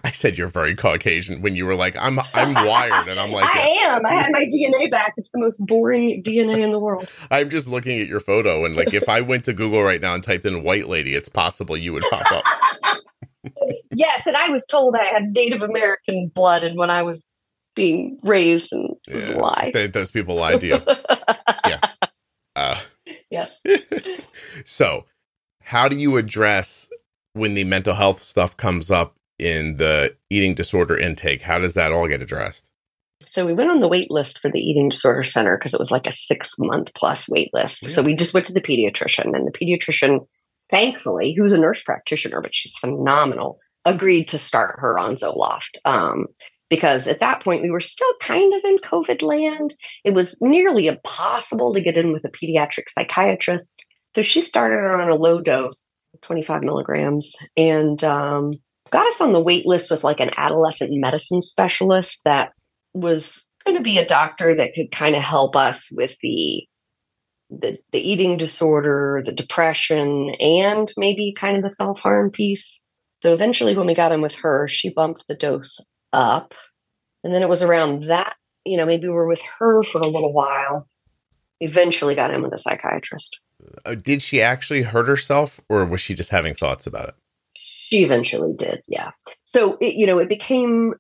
I said you're very Caucasian when you were like, I'm wired. And I'm like, I am. I had my DNA back. It's the most boring DNA in the world. I'm just looking at your photo. And if I went to Google right now and typed in white lady, it's possible you would pop up. Yes. And I was told I had Native American blood. And when I was being raised, and it was a lie. Those people lied to you. Yeah. Yes. So how do you address when the mental health stuff comes up in the eating disorder intake? How does that all get addressed? So we went on the wait list for the eating disorder center because it was like a 6-month plus wait list. Really? So we just went to the pediatrician, and the pediatrician, thankfully, who's a nurse practitioner, but she's phenomenal, agreed to start her on Zoloft. Because at that point, we were still kind of in COVID land. It was nearly impossible to get in with a pediatric psychiatrist. So she started her on a low dose, 25 milligrams, and got us on the wait list with an adolescent medicine specialist that was going to be a doctor that could kind of help us with the eating disorder, the depression, and maybe kind of the self-harm piece. So eventually when we got in with her, she bumped the dose up. And then it was around that, maybe we were with her for a little while. Eventually got in with a psychiatrist. Did she actually hurt herself, or was she just having thoughts about it? She eventually did, yeah. So, it became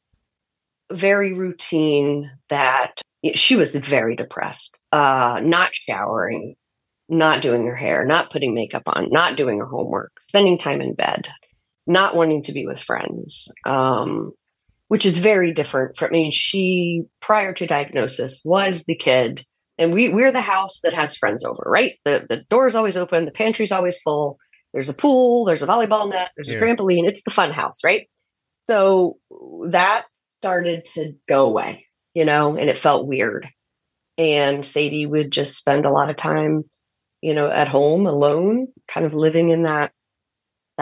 very routine that she was very depressed, not showering, not doing her hair, not putting makeup on, not doing her homework, spending time in bed, not wanting to be with friends, which is very different from, she, prior to diagnosis, was the kid, and we're the house that has friends over, right? The door's always open, the pantry's always full, there's a pool, there's a volleyball net, there's a trampoline, it's the fun house, right? So that started to go away, and it felt weird. And Sadie would just spend a lot of time, at home alone, kind of living in that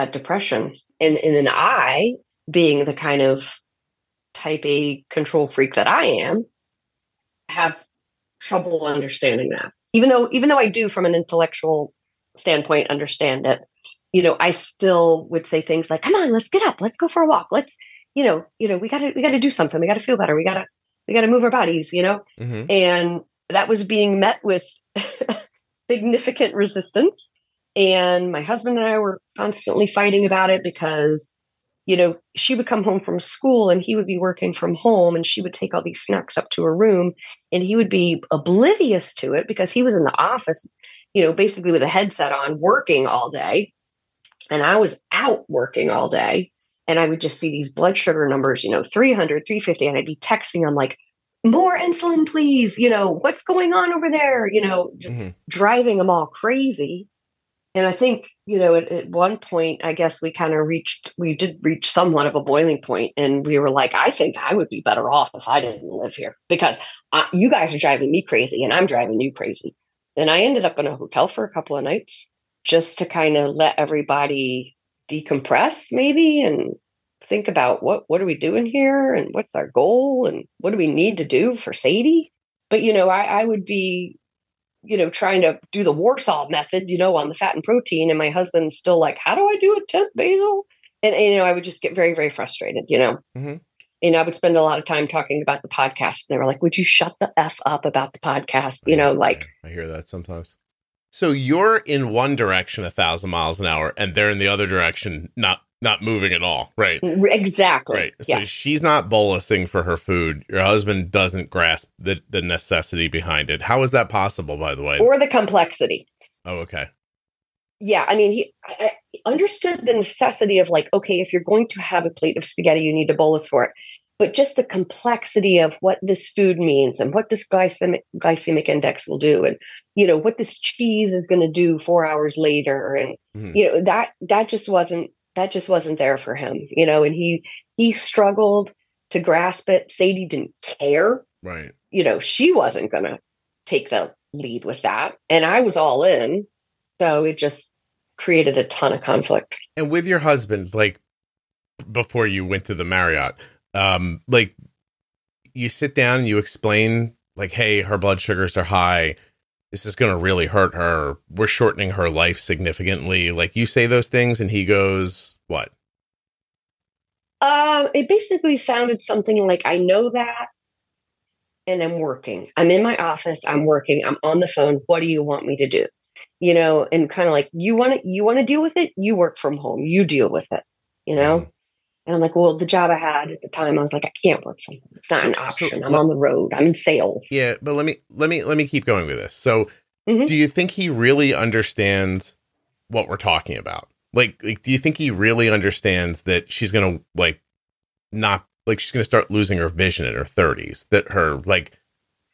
that depression. And then I, being the kind of type A control freak that I am, have trouble understanding that. Even though I do from an intellectual standpoint understand it, I still would say things like, come on, let's get up, let's go for a walk. Let's, we gotta do something. We gotta feel better. We gotta move our bodies, Mm-hmm. And that was being met with significant resistance. And my husband and I were constantly fighting about it because, she would come home from school and he would be working from home, and she would take all these snacks up to her room, and he would be oblivious to it because he was in the office, basically with a headset on, working all day. And I was out working all day, and I would just see these blood sugar numbers, 300, 350. And I'd be texting him like, more insulin, please. What's going on over there? Just driving them all crazy. And I think, at one point, I guess we did reach somewhat of a boiling point, and we were like, I think I would be better off if I didn't live here because you guys are driving me crazy and I'm driving you crazy. And I ended up in a hotel for a couple of nights just to kind of let everybody decompress maybe and think about what are we doing here and what's our goal and what do we need to do for Sadie. But, I would be, trying to do the Warsaw method, on the fat and protein. And my husband's still like, how do I do a 10th basal? And I would just get very, very frustrated, Mm-hmm. And I would spend a lot of time talking about the podcast. They were like, would you shut the F up about the podcast? I hear that sometimes. So you're in one direction 1,000 miles an hour and they're in the other direction, not moving at all. Right. Exactly. Right. So yes. She's not bolusing for her food. Your husband doesn't grasp the necessity behind it. How is that possible, by the way? Or the complexity. Oh, okay. Yeah. I mean, I understood the necessity of like, okay, if you're going to have a plate of spaghetti, you need to bolus for it. But just the complexity of what this food means and what this glycemic index will do and, what this cheese is going to do 4 hours later. And, that just wasn't there for him, and he struggled to grasp it. Sadie didn't care. Right. She wasn't going to take the lead with that. And I was all in. So it just created a ton of conflict. And with your husband, like before you went to the Marriott, like you sit down and you explain like, hey, her blood sugars are high. This is going to really hurt her. We're shortening her life significantly. Like you say those things and he goes, what? It basically sounded something like, I know that and I'm working. I'm in my office. I'm working. I'm on the phone. What do you want me to do? And kind of like, you want to deal with it? You work from home. You deal with it, Mm-hmm. And I'm like, well, the job I had at the time, I was like, I can't work from home. It's not an option. I'm on the road. I'm in sales. Yeah, but let me keep going with this. So, Mm-hmm. Do you think he really understands what we're talking about? Like, do you think he really understands that she's gonna she's gonna start losing her vision in her 30s? That her like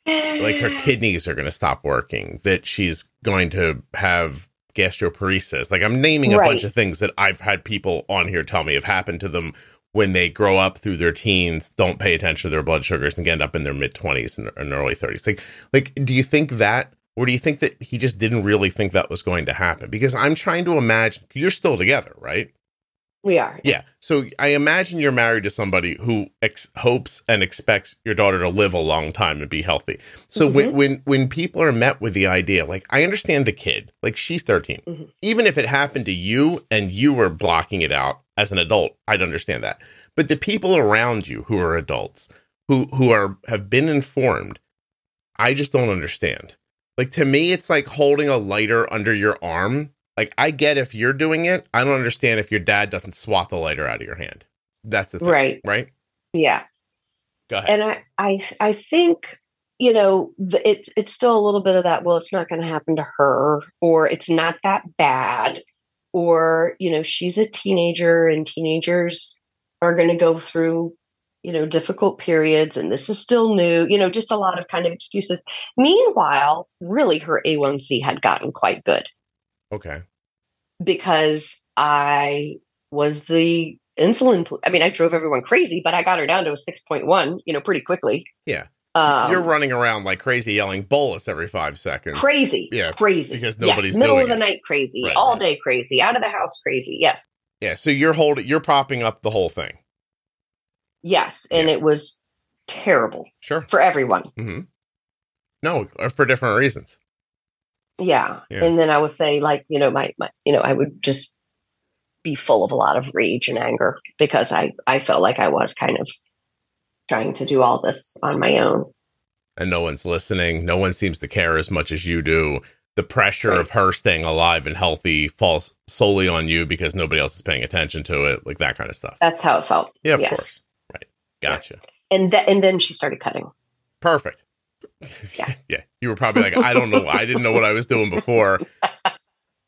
her kidneys are gonna stop working? That she's going to have gastroparesis? Like I'm naming a bunch of things that I've had people on here tell me have happened to them when they grow up through their teens, don't pay attention to their blood sugars and end up in their mid 20s and early 30s. Like, do you think that, or do you think that he just didn't really think that was going to happen? Because I'm trying to imagine, you're still together, right? We are. Yeah. So I imagine you're married to somebody who hopes and expects your daughter to live a long time and be healthy. So when people are met with the idea, like I understand the kid, like she's 13, even if it happened to you and you were blocking it out as an adult, I'd understand that. But the people around you who are adults, who have been informed, I just don't understand. Like to me, it's like holding a lighter under your arm. Like, I get if you're doing it. I don't understand if your dad doesn't swat the lighter out of your hand. That's the thing. Right? Yeah. Go ahead. And I think, it's still a little bit of that, well, it's not going to happen to her, or it's not that bad, or, she's a teenager and teenagers are going to go through, difficult periods and this is still new, just a lot of kind of excuses. Meanwhile, really her A1C had gotten quite good. Okay. Because I was the insulin. I drove everyone crazy, but I got her down to a 6.1, pretty quickly. Yeah. You're running around like crazy, yelling bolus every 5 seconds. Crazy. Yeah. Crazy. Because nobody's middle doing of the it. night crazy. Right, all day crazy. Out of the house crazy. Yes. Yeah. So you're propping up the whole thing. Yes. And it was terrible. Sure. For everyone. Mm-hmm. No, for different reasons. Yeah. And then I would say, like, my I would just be full of a lot of rage and anger because I felt like I was kind of trying to do all this on my own. And no one's listening. No one seems to care as much as you do. The pressure of her staying alive and healthy falls solely on you because nobody else is paying attention to it, like that kind of stuff. That's how it felt. Yeah, of course. Right. Gotcha. Yeah. And then she started cutting. Perfect. Yeah. Yeah. You were probably like, I don't know. I didn't know what I was doing before.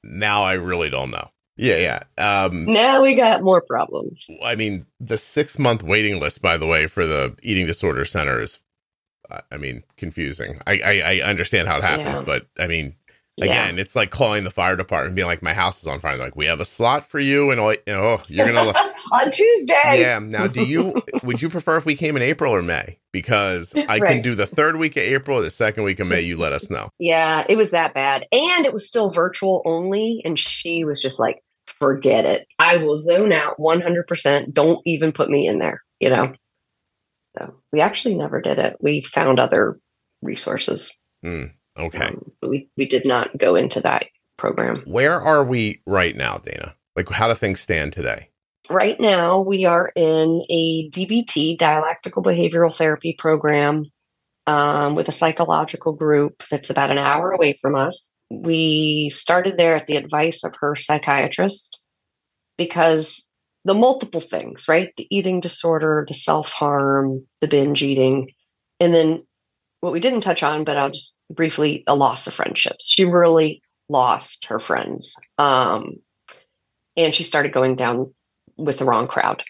Now I really don't know. Yeah. Now we got more problems. I mean, the 6-month waiting list, by the way, for the eating disorder center is, confusing. I understand how it happens, but I mean, again, it's like calling the fire department and being like, my house is on fire. They're like, we have a slot for you. And, you're going to on Tuesday. Yeah. Now, would you prefer if we came in April or May? Because I can do the 3rd week of April, the 2nd week of May. You let us know. Yeah. It was that bad. And it was still virtual only. And she was just like, forget it. I will zone out 100%. Don't even put me in there, So we actually never did it. We found other resources. Okay. But we did not go into that program. Where are we right now, Dana? Like, how do things stand today? Right now, we are in a DBT, dialectical behavioral therapy program, with a psychological group that's about an hour away from us. We started there at the advice of her psychiatrist because the multiple things, right? The eating disorder, the self-harm, the binge eating, and then what we didn't touch on, but I'll just briefly, a loss of friendships. She really lost her friends. And she started going down with the wrong crowd.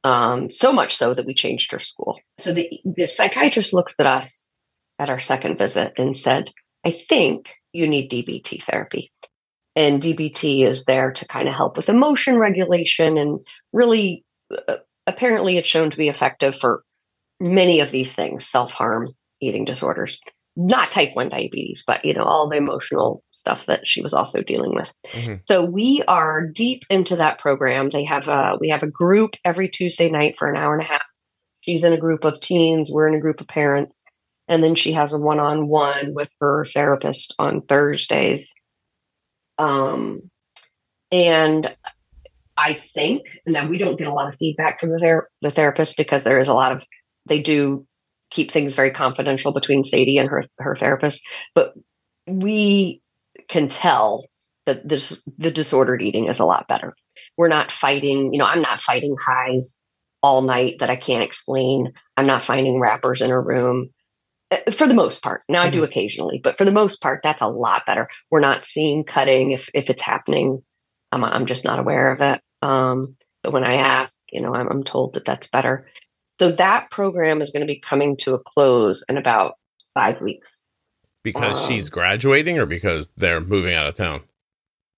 So much so that we changed her school. So the psychiatrist looked at us at our second visit and said, I think you need DBT therapy. And DBT is there to kind of help with emotion regulation. And really, apparently it's shown to be effective for many of these things, self-harm, eating disorders, not type 1 diabetes, but, all the emotional stuff that she was also dealing with. Mm-hmm. So we are deep into that program. We have a group every Tuesday night for an hour and a half. She's in a group of teens. We're in a group of parents. And then she has a one-on-one with her therapist on Thursdays. And I think, now we don't get a lot of feedback from the therapist because there is they do keep things very confidential between Sadie and her therapist, but we can tell that the disordered eating is a lot better. We're not fighting, I'm not fighting highs all night that I can't explain. I'm not finding wrappers in her room. For the most part. Now I do occasionally, but for the most part, that's a lot better. We're not seeing cutting if it's happening. I'm just not aware of it. But when I ask, I'm told that that's better. So that program is going to be coming to a close in about 5 weeks. Because she's graduating or because they're moving out of town?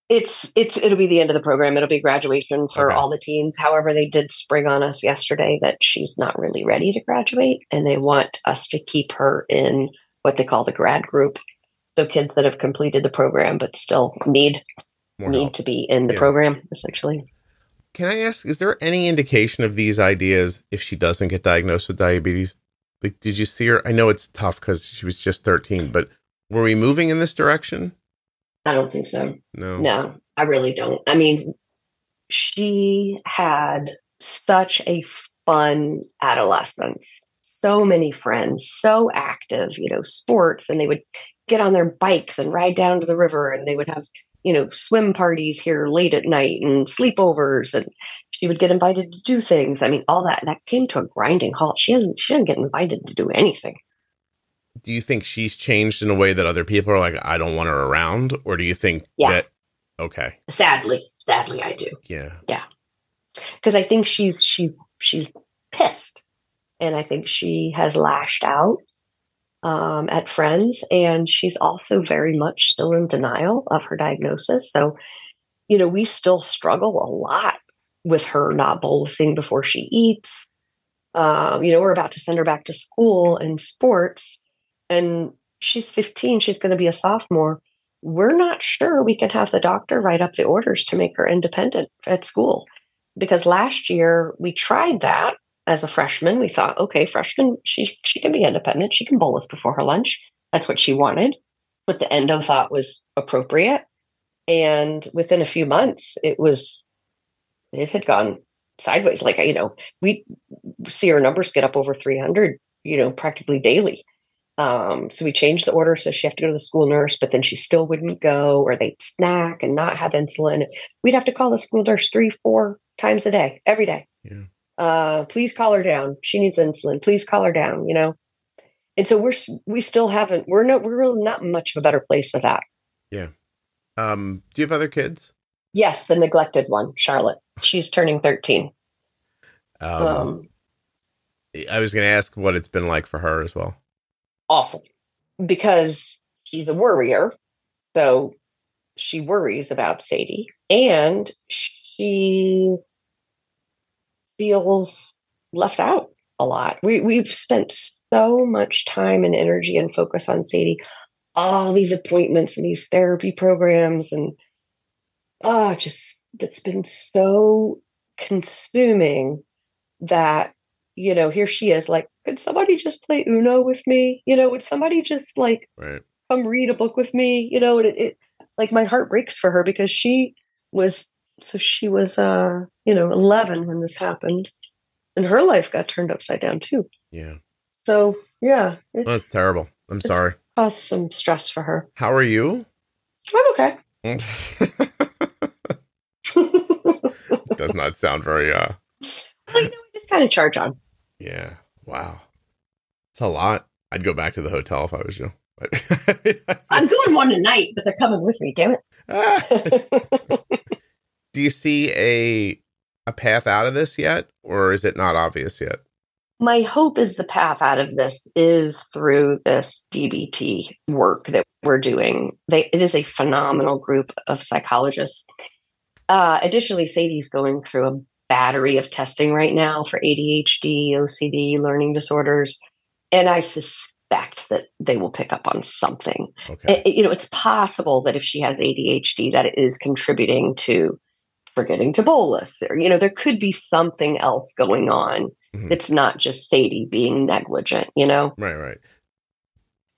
It'll be the end of the program. It'll be graduation for all the teens. However, they did spring on us yesterday that she's not really ready to graduate, and they want us to keep her in what they call the grad group. So kids that have completed the program but still need to be in the program, essentially. Can I ask, is there any indication of these ideas if she doesn't get diagnosed with diabetes? Like, did you see her? I know it's tough because she was just 13, but were we moving in this direction? I don't think so. No, I really don't. I mean, she had such a fun adolescence, so many friends, so active, sports, and they would get on their bikes and ride down to the river, and they would have, swim parties here late at night and sleepovers, and she would get invited to do things. I mean, all that came to a grinding halt. She didn't get invited to do anything. Do you think she's changed in a way that other people are like, I don't want her around? Or do you think that, okay. Sadly, I do. Yeah. Yeah. Because I think she's pissed. And I think she has lashed out at friends. And she's also very much still in denial of her diagnosis. So, we still struggle a lot with her not bolusing before she eats. We're about to send her back to school in sports. And she's 15. She's going to be a sophomore. We're not sure we can have the doctor write up the orders to make her independent at school. because last year we tried that as a freshman. We thought, okay, freshman, she can be independent. She can bolus before her lunch. That's what she wanted. What the endo thought was appropriate. And within a few months, it had gone sideways. Like, we see her numbers get up over 300, practically daily. So we changed the order. So she had to go to the school nurse, but then she still wouldn't go, or they'd snack and not have insulin. We'd have to call the school nurse 3-4 times a day, every day. Yeah. Please call her down. She needs insulin. Please call her down, And so we're really not much of a better place with that. Yeah. Do you have other kids? Yes. The neglected one, Charlotte. She's turning 13. I was going to ask what it's been like for her as well. Awful, because she's a worrier. So she worries about Sadie, and she feels left out a lot. We've spent so much time and energy and focus on Sadie, all these appointments and these therapy programs, and it's been so consuming that, here she is like, could somebody just play Uno with me? Would somebody just come read a book with me? It like my heart breaks for her, because she was 11 when this happened, and her life got turned upside down too. Yeah. So yeah, that's terrible. I'm sorry. Caused some stress for her. How are you? I'm okay. Does not sound very we just kind of charge on. Yeah. Wow. It's a lot. I'd go back to the hotel if I was you. I'm going one tonight, but they're coming with me, damn it. Do you see a path out of this yet, or is it not obvious yet? My hope is the path out of this is through this DBT work that we're doing. It is a phenomenal group of psychologists. Additionally, Sadie's going through a battery of testing right now for ADHD, OCD, learning disorders. And I suspect that they will pick up on something. Okay. It's possible that if she has ADHD, that it is contributing to forgetting to bolus. Or, there could be something else going on. Mm-hmm. It's not just Sadie being negligent, Right.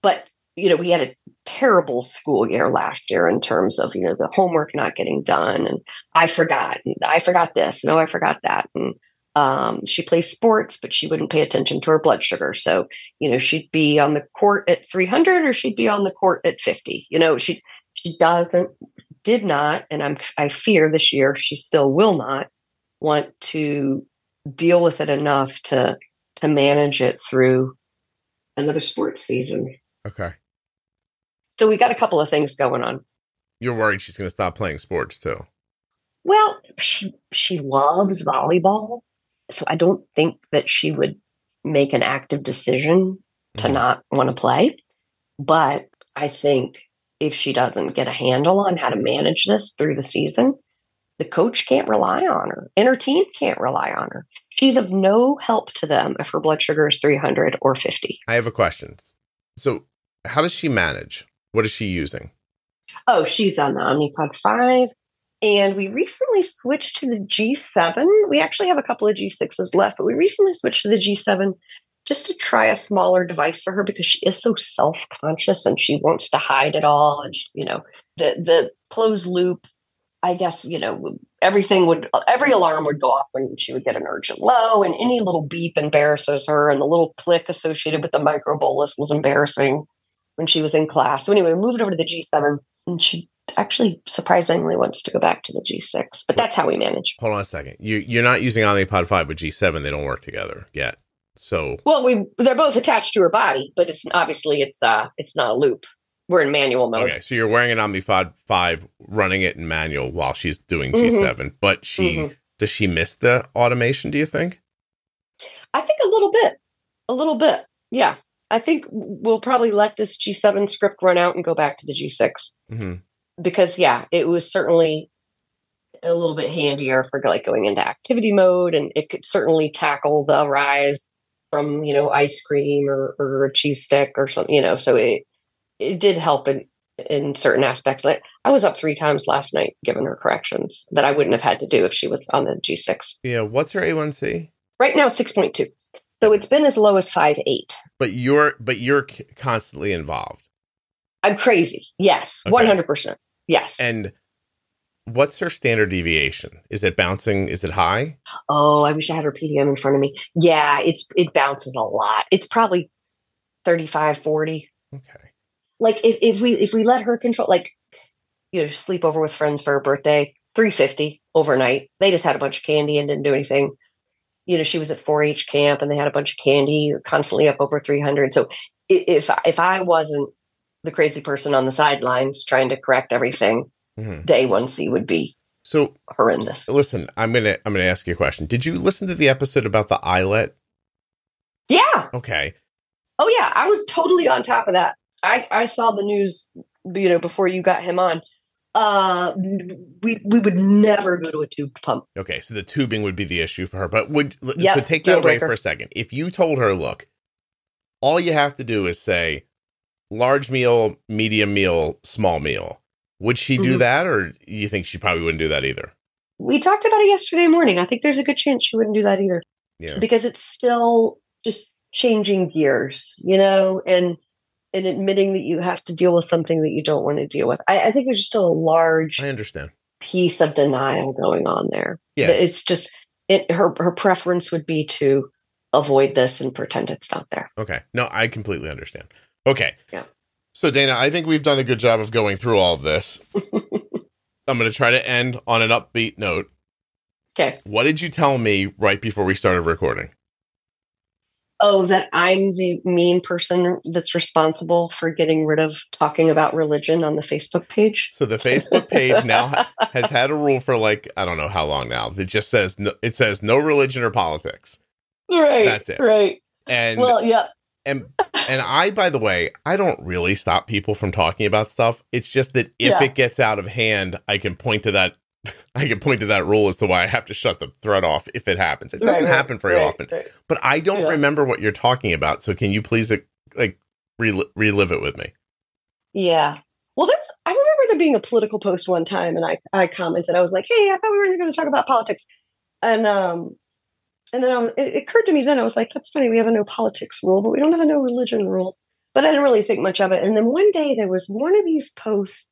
But, we had a terrible school year last year in terms of, the homework not getting done. And I forgot this. No, I forgot that. And she plays sports, but she wouldn't pay attention to her blood sugar. So, she'd be on the court at 300 or she'd be on the court at 50. She did not. And I fear this year she still will not want to deal with it enough to manage it through another sports season. Okay. So we got a couple of things going on. You're worried she's going to stop playing sports too? Well, she loves volleyball, so I don't think that she would make an active decision to not want to play. But I think if she doesn't get a handle on how to manage this through the season, the coach can't rely on her, and her team can't rely on her. She's of no help to them if her blood sugar is 300 or 50. I have a question. So how does she manage? What is she using? Oh, she's on the Omnipod 5. And we recently switched to the G7. We actually have a couple of G6s left, but we recently switched to the G7 just to try a smaller device for her, because she is so self-conscious and she wants to hide it all. And, the closed loop, I guess, every alarm would go off when she would get an urgent low, and any little beep embarrasses her, and the little click associated with the microbolus was embarrassing when she was in class. So anyway, we moved over to the G7, and she actually surprisingly wants to go back to the G6, but that's how we manage. Hold on a second. You're not using Omnipod 5 with G7. They don't work together yet. So, well, they're both attached to her body, but it's not a loop. We're in manual mode. Okay, so you're wearing an Omnipod 5, running it in manual while she's doing G7, but does she miss the automation, do you think? I think a little bit. Yeah. I think we'll probably let this G7 script run out and go back to the G6. Mm-hmm. Because, it was certainly a little bit handier for going into activity mode, and it could certainly tackle the rise from, ice cream or a cheese stick or something, so it did help in certain aspects. Like I was up 3 times last night, giving her corrections that I wouldn't have had to do if she was on the G6. Yeah. What's her A1C? Right now, 6.2. So it's been as low as 5.8. But you're constantly involved. I'm crazy. Yes. Okay. 100%. Yes. And what's her standard deviation? Is it bouncing? Is it high? Oh, I wish I had her PDM in front of me. Yeah, it bounces a lot. It's probably 35, 40. Okay. Like if we let her control, like, sleep over with friends for her birthday, 350 overnight. They just had a bunch of candy and didn't do anything. She was at 4-H camp and they had a bunch of candy, constantly up over 300. So if I wasn't the crazy person on the sidelines trying to correct everything, the A1C would be so horrendous. Listen, I'm gonna ask you a question. Did you listen to the episode about the eyelet? Yeah. Okay. Oh yeah, I was totally on top of that. I saw the news, before you got him on. We would never go to a tubed pump. Okay, so the tubing would be the issue for her. But so take that away for a second. If you told her, look, all you have to do is say large meal, medium meal, small meal. Would she do that, or you think she probably wouldn't do that either? We talked about it yesterday morning. I think there's a good chance she wouldn't do that either. Yeah. Because it's still just changing gears, and admitting that you have to deal with something that you don't want to deal with. I think there's still a large I understand piece of denial going on there. Yeah. It's just her preference would be to avoid this and pretend it's not there. Okay. No, I completely understand. Okay. Yeah. So Dana, I think we've done a good job of going through all of this. I'm going to try to end on an upbeat note. Okay. What did you tell me right before we started recording? Oh, that I'm the mean person that's responsible for getting rid of talking about religion on the Facebook page. So the Facebook page now has had a rule for I don't know how long now. It just says, no religion or politics. Right. That's it. Right. And well, yeah. And I, by the way, I don't really stop people from talking about stuff. It's just that if it gets out of hand, I can point to that. I can point to that rule as to why I have to shut the thread off if it happens. It doesn't happen very often, but I don't remember what you're talking about. So can you please relive it with me? Yeah. Well, I remember there being a political post one time, and I commented. I was like, "Hey, I thought we were going to talk about politics," and then it occurred to me. Then I was like, "That's funny. We have a no politics rule, but we don't have a no religion rule." But I didn't really think much of it. And then one day there was one of these posts,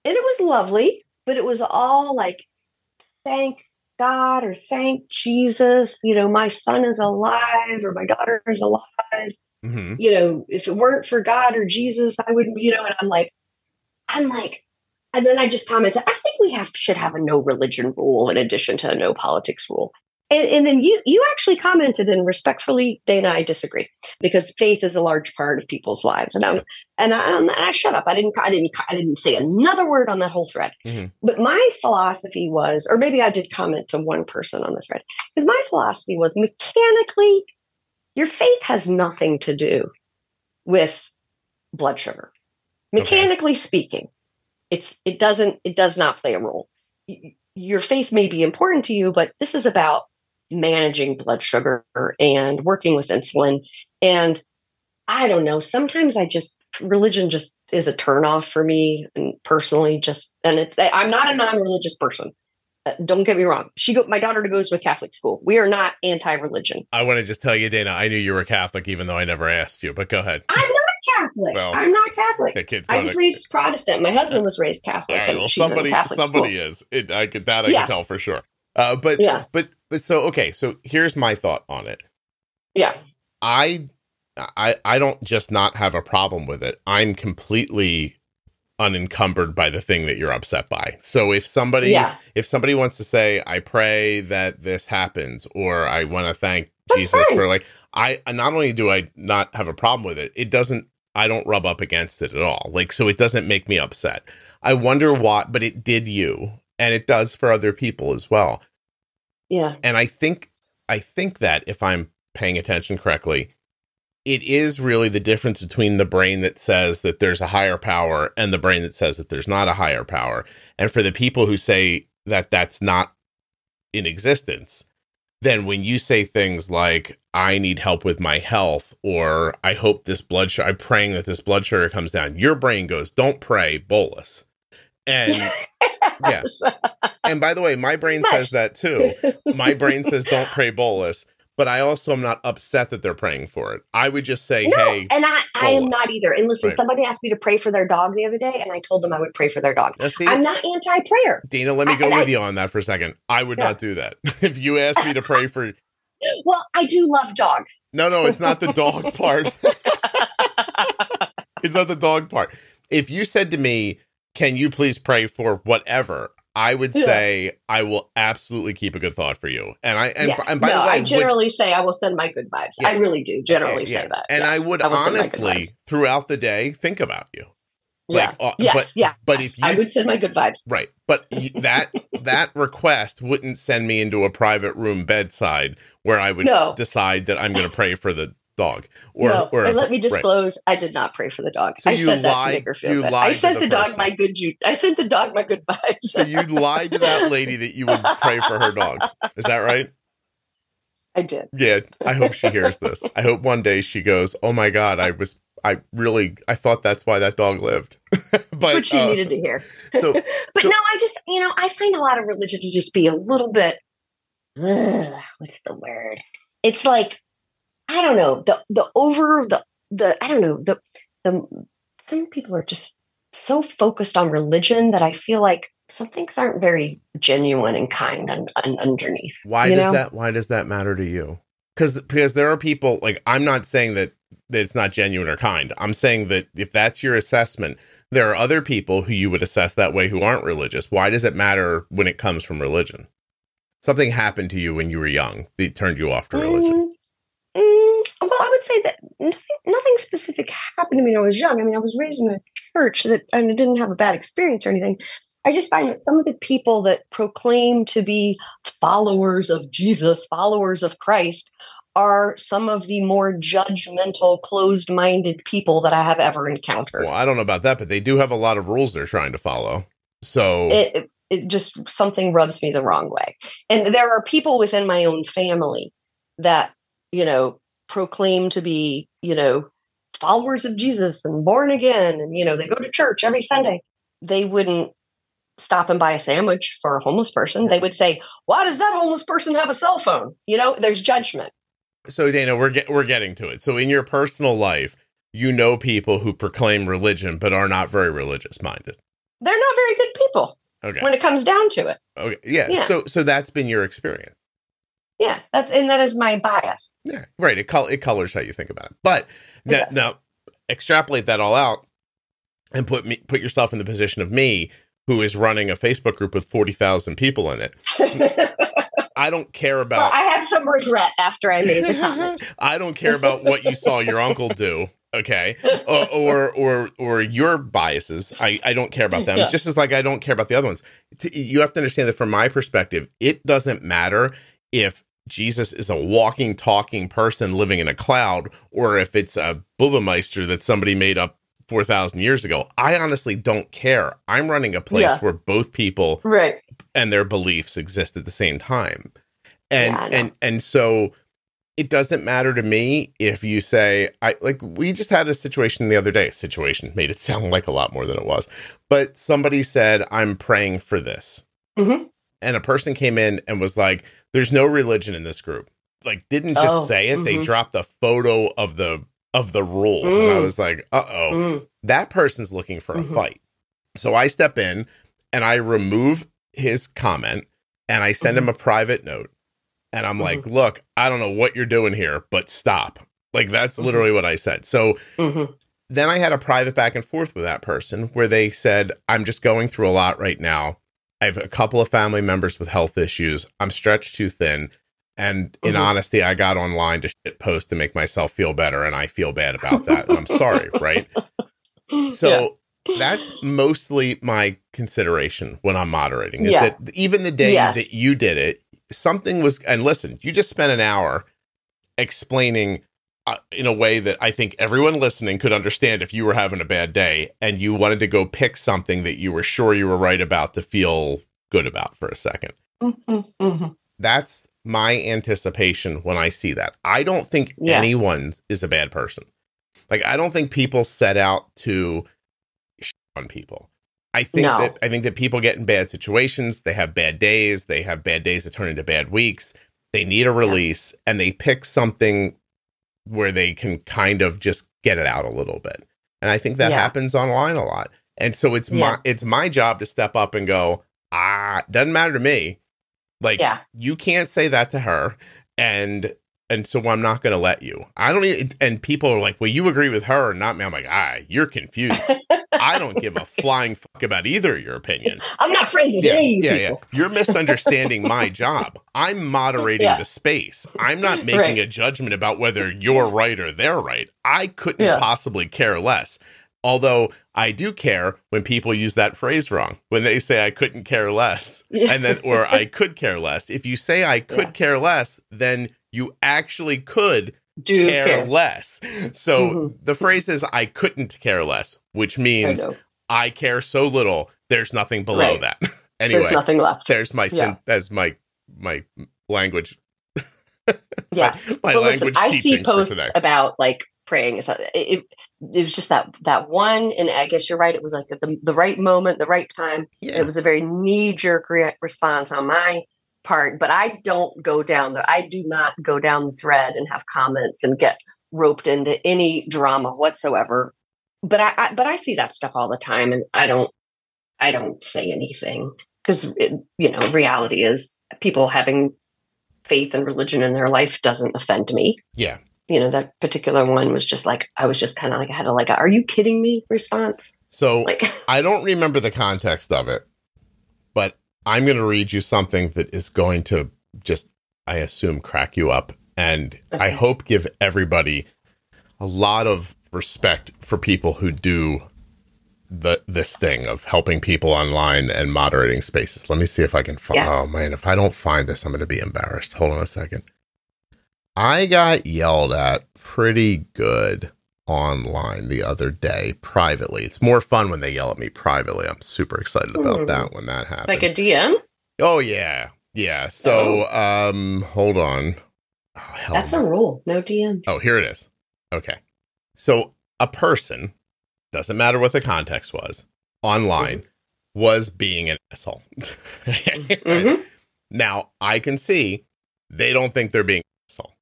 and it was lovely. But it was all like, thank God or thank Jesus, my son is alive or my daughter is alive. Mm-hmm. If it weren't for God or Jesus, I wouldn't, and I'm like, and then I just commented, I think we should have a no religion rule in addition to a no politics rule. And then you actually commented, and respectfully, Dana, I disagree, because faith is a large part of people's lives. And I shut up. I didn't say another word on that whole thread. Mm-hmm. But my philosophy was, or maybe I did comment to one person on the thread, because my philosophy was mechanically, your faith has nothing to do with blood sugar. Mechanically speaking, it does not play a role. Your faith may be important to you, but this is about managing blood sugar and working with insulin. And I don't know, sometimes religion just is a turnoff for me, and personally I'm not a non-religious person. Don't get me wrong. My daughter goes to a Catholic school. We are not anti-religion. I want to just tell you, Dana, I knew you were Catholic, even though I never asked you, but go ahead. I'm not Catholic. Well, I'm not Catholic. I was raised Protestant. My husband was raised Catholic. Right, well, somebody is. I can tell for sure. But so, okay. So here's my thought on it. Yeah. I don't just not have a problem with it. I'm completely unencumbered by the thing that you're upset by. So if somebody wants to say, I pray that this happens, or I want to thank Jesus for I not only do I not have a problem with it, I don't rub up against it at all. So it doesn't make me upset. I wonder why, but it did you, and it does for other people as well. Yeah. And I think that if I'm paying attention correctly, it is really the difference between the brain that says that there's a higher power and the brain that says that there's not a higher power. And for the people who say that that's not in existence, then when you say things like, I need help with my health, or I hope this blood sugar, I'm praying that this blood sugar comes down, your brain goes, don't pray, bolus. And yeah. And by the way, my brain says that too. My brain says, don't pray, bolus. But I also am not upset that they're praying for it. I would just say, hey. And I am not either. And listen, somebody asked me to pray for their dog the other day, and I told them I would pray for their dog. I'm not anti-prayer. Dana, let me go with you on that for a second. I would not do that. If you asked me to pray for... Well, I do love dogs. No, it's not the dog part. It's not the dog part. If you said to me, can you please pray for whatever, I would say I will absolutely keep a good thought for you. And by the way, I generally say I will send my good vibes. Yeah. I really do generally say that. And I would honestly, throughout the day, think about you. Like, But if I would send my good vibes. Right. But that request wouldn't send me into a private room bedside where I would decide that I'm going to pray for the dog. And let me disclose, I did not pray for the dog. So I said that to make her feel good. I sent the dog my good vibes. So you lied to that lady that you would pray for her dog. Is that right? I did. Yeah. I hope she hears this. I hope one day she goes, oh my God, I thought that's why that dog lived. But what she needed to hear. I find a lot of religion to just be a little bit, what's the word? It's like, I don't know, some people are just so focused on religion that I feel like some things aren't very genuine and kind and underneath. Why does that matter to you? Because there are people, like, I'm not saying that it's not genuine or kind. I'm saying that if that's your assessment, there are other people who you would assess that way who aren't religious. Why does it matter when it comes from religion? Something happened to you when you were young that turned you off to religion. Well, I would say that nothing specific happened to me when I was young. I mean, I was raised in a church and I didn't have a bad experience or anything. I just find that some of the people that proclaim to be followers of Jesus, followers of Christ, are some of the more judgmental, closed-minded people that I have ever encountered. Well, I don't know about that, but they do have a lot of rules they're trying to follow. So it just, something rubs me the wrong way. And there are people within my own family that, proclaim to be, followers of Jesus and born again. And, they go to church every Sunday. They wouldn't stop and buy a sandwich for a homeless person. They would say, why does that homeless person have a cell phone? There's judgment. So Dana, we're getting to it. So in your personal life, people who proclaim religion, but are not very religious minded. They're not very good people. Okay. When it comes down to it. Okay. Yeah. So that's been your experience. Yeah, that is my bias. Yeah, right. It colors how you think about it. But now extrapolate that all out and put yourself in the position of me, who is running a Facebook group with 40,000 people in it. I don't care about. Well, I have some regret after I made the comment. I don't care about what you saw your uncle do. Okay, or your biases. I don't care about them. Just as like I don't care about the other ones. You have to understand that from my perspective, it doesn't matter if Jesus is a walking, talking person living in a cloud, or if it's a Bubameister that somebody made up 4,000 years ago. I honestly don't care. I'm running a place where both people and their beliefs exist at the same time. And so it doesn't matter to me if you say, we just had a situation the other day. Situation made it sound like a lot more than it was. But somebody said, I'm praying for this. Mm-hmm. And a person came in and was like, there's no religion in this group. Like, didn't just say it. Mm-hmm. They dropped a photo of the rule. And I was like, that person's looking for a fight. So I step in and I remove his comment and I send him a private note. And I'm like, look, I don't know what you're doing here, but stop. Like, that's literally what I said. So then I had a private back and forth with that person where they said, I'm just going through a lot right now. I have a couple of family members with health issues. I'm stretched too thin. And in honesty, I got online to shit post to make myself feel better. And I feel bad about that. And I'm sorry. Right. So that's mostly my consideration when I'm moderating is that even the day that you did it, something was, and listen, you just spent an hour explaining in a way that I think everyone listening could understand if you were having a bad day and you wanted to go pick something that you were sure you were right about to feel good about for a second. That's my anticipation when I see that. I don't think anyone is a bad person. Like, I don't think people set out to shit on people. I think that people get in bad situations. They have bad days. They have bad days that turn into bad weeks. They need a release, and they pick something where they can kind of just get it out a little bit. And I think that happens online a lot. And so it's my job to step up and go, doesn't matter to me. Like, you can't say that to her. And so I'm not going to let you. I don't even, and people are like, well, you agree with her or not me. I'm like, you're confused. I don't give a flying fuck about either of your opinions. I'm not friends with any of you people. You're misunderstanding my job. I'm moderating the space. I'm not making a judgment about whether you're right or they're right. I couldn't possibly care less. Although I do care when people use that phrase wrong, when they say I couldn't care less, and then, or I could care less. If you say I could care less, then you actually could care less. So the phrase is I couldn't care less, which means I care so little, there's nothing below that. Anyway, there's nothing left. There's my that's my language. My language. I see posts about like praying. It was just that one, and I guess you're right. It was like the right moment, the right time. Yeah. It was a very knee-jerk response on my part, but I don't go down I do not go down the thread and have comments and get roped into any drama whatsoever. But I see that stuff all the time, and I don't say anything because reality is people having faith and religion in their life doesn't offend me. Yeah. That particular one was just like, I was just kind of like, I had a are you kidding me response. So I don't remember the context of it, but I'm going to read you something that is going to just, I assume, crack you up. And I hope give everybody a lot of respect for people who do this thing of helping people online and moderating spaces. Let me see if I can find, oh man, if I don't find this, I'm going to be embarrassed. Hold on a second. I got yelled at pretty good online the other day privately. It's more fun when they yell at me privately. I'm super excited about that when that happens. Like a DM? Oh, yeah. Yeah. So, hold on. Oh, that's a rule. No DM. Oh, here it is. Okay. So a person, doesn't matter what the context was, online was being an asshole. Now, I can see they don't think they're being an asshole.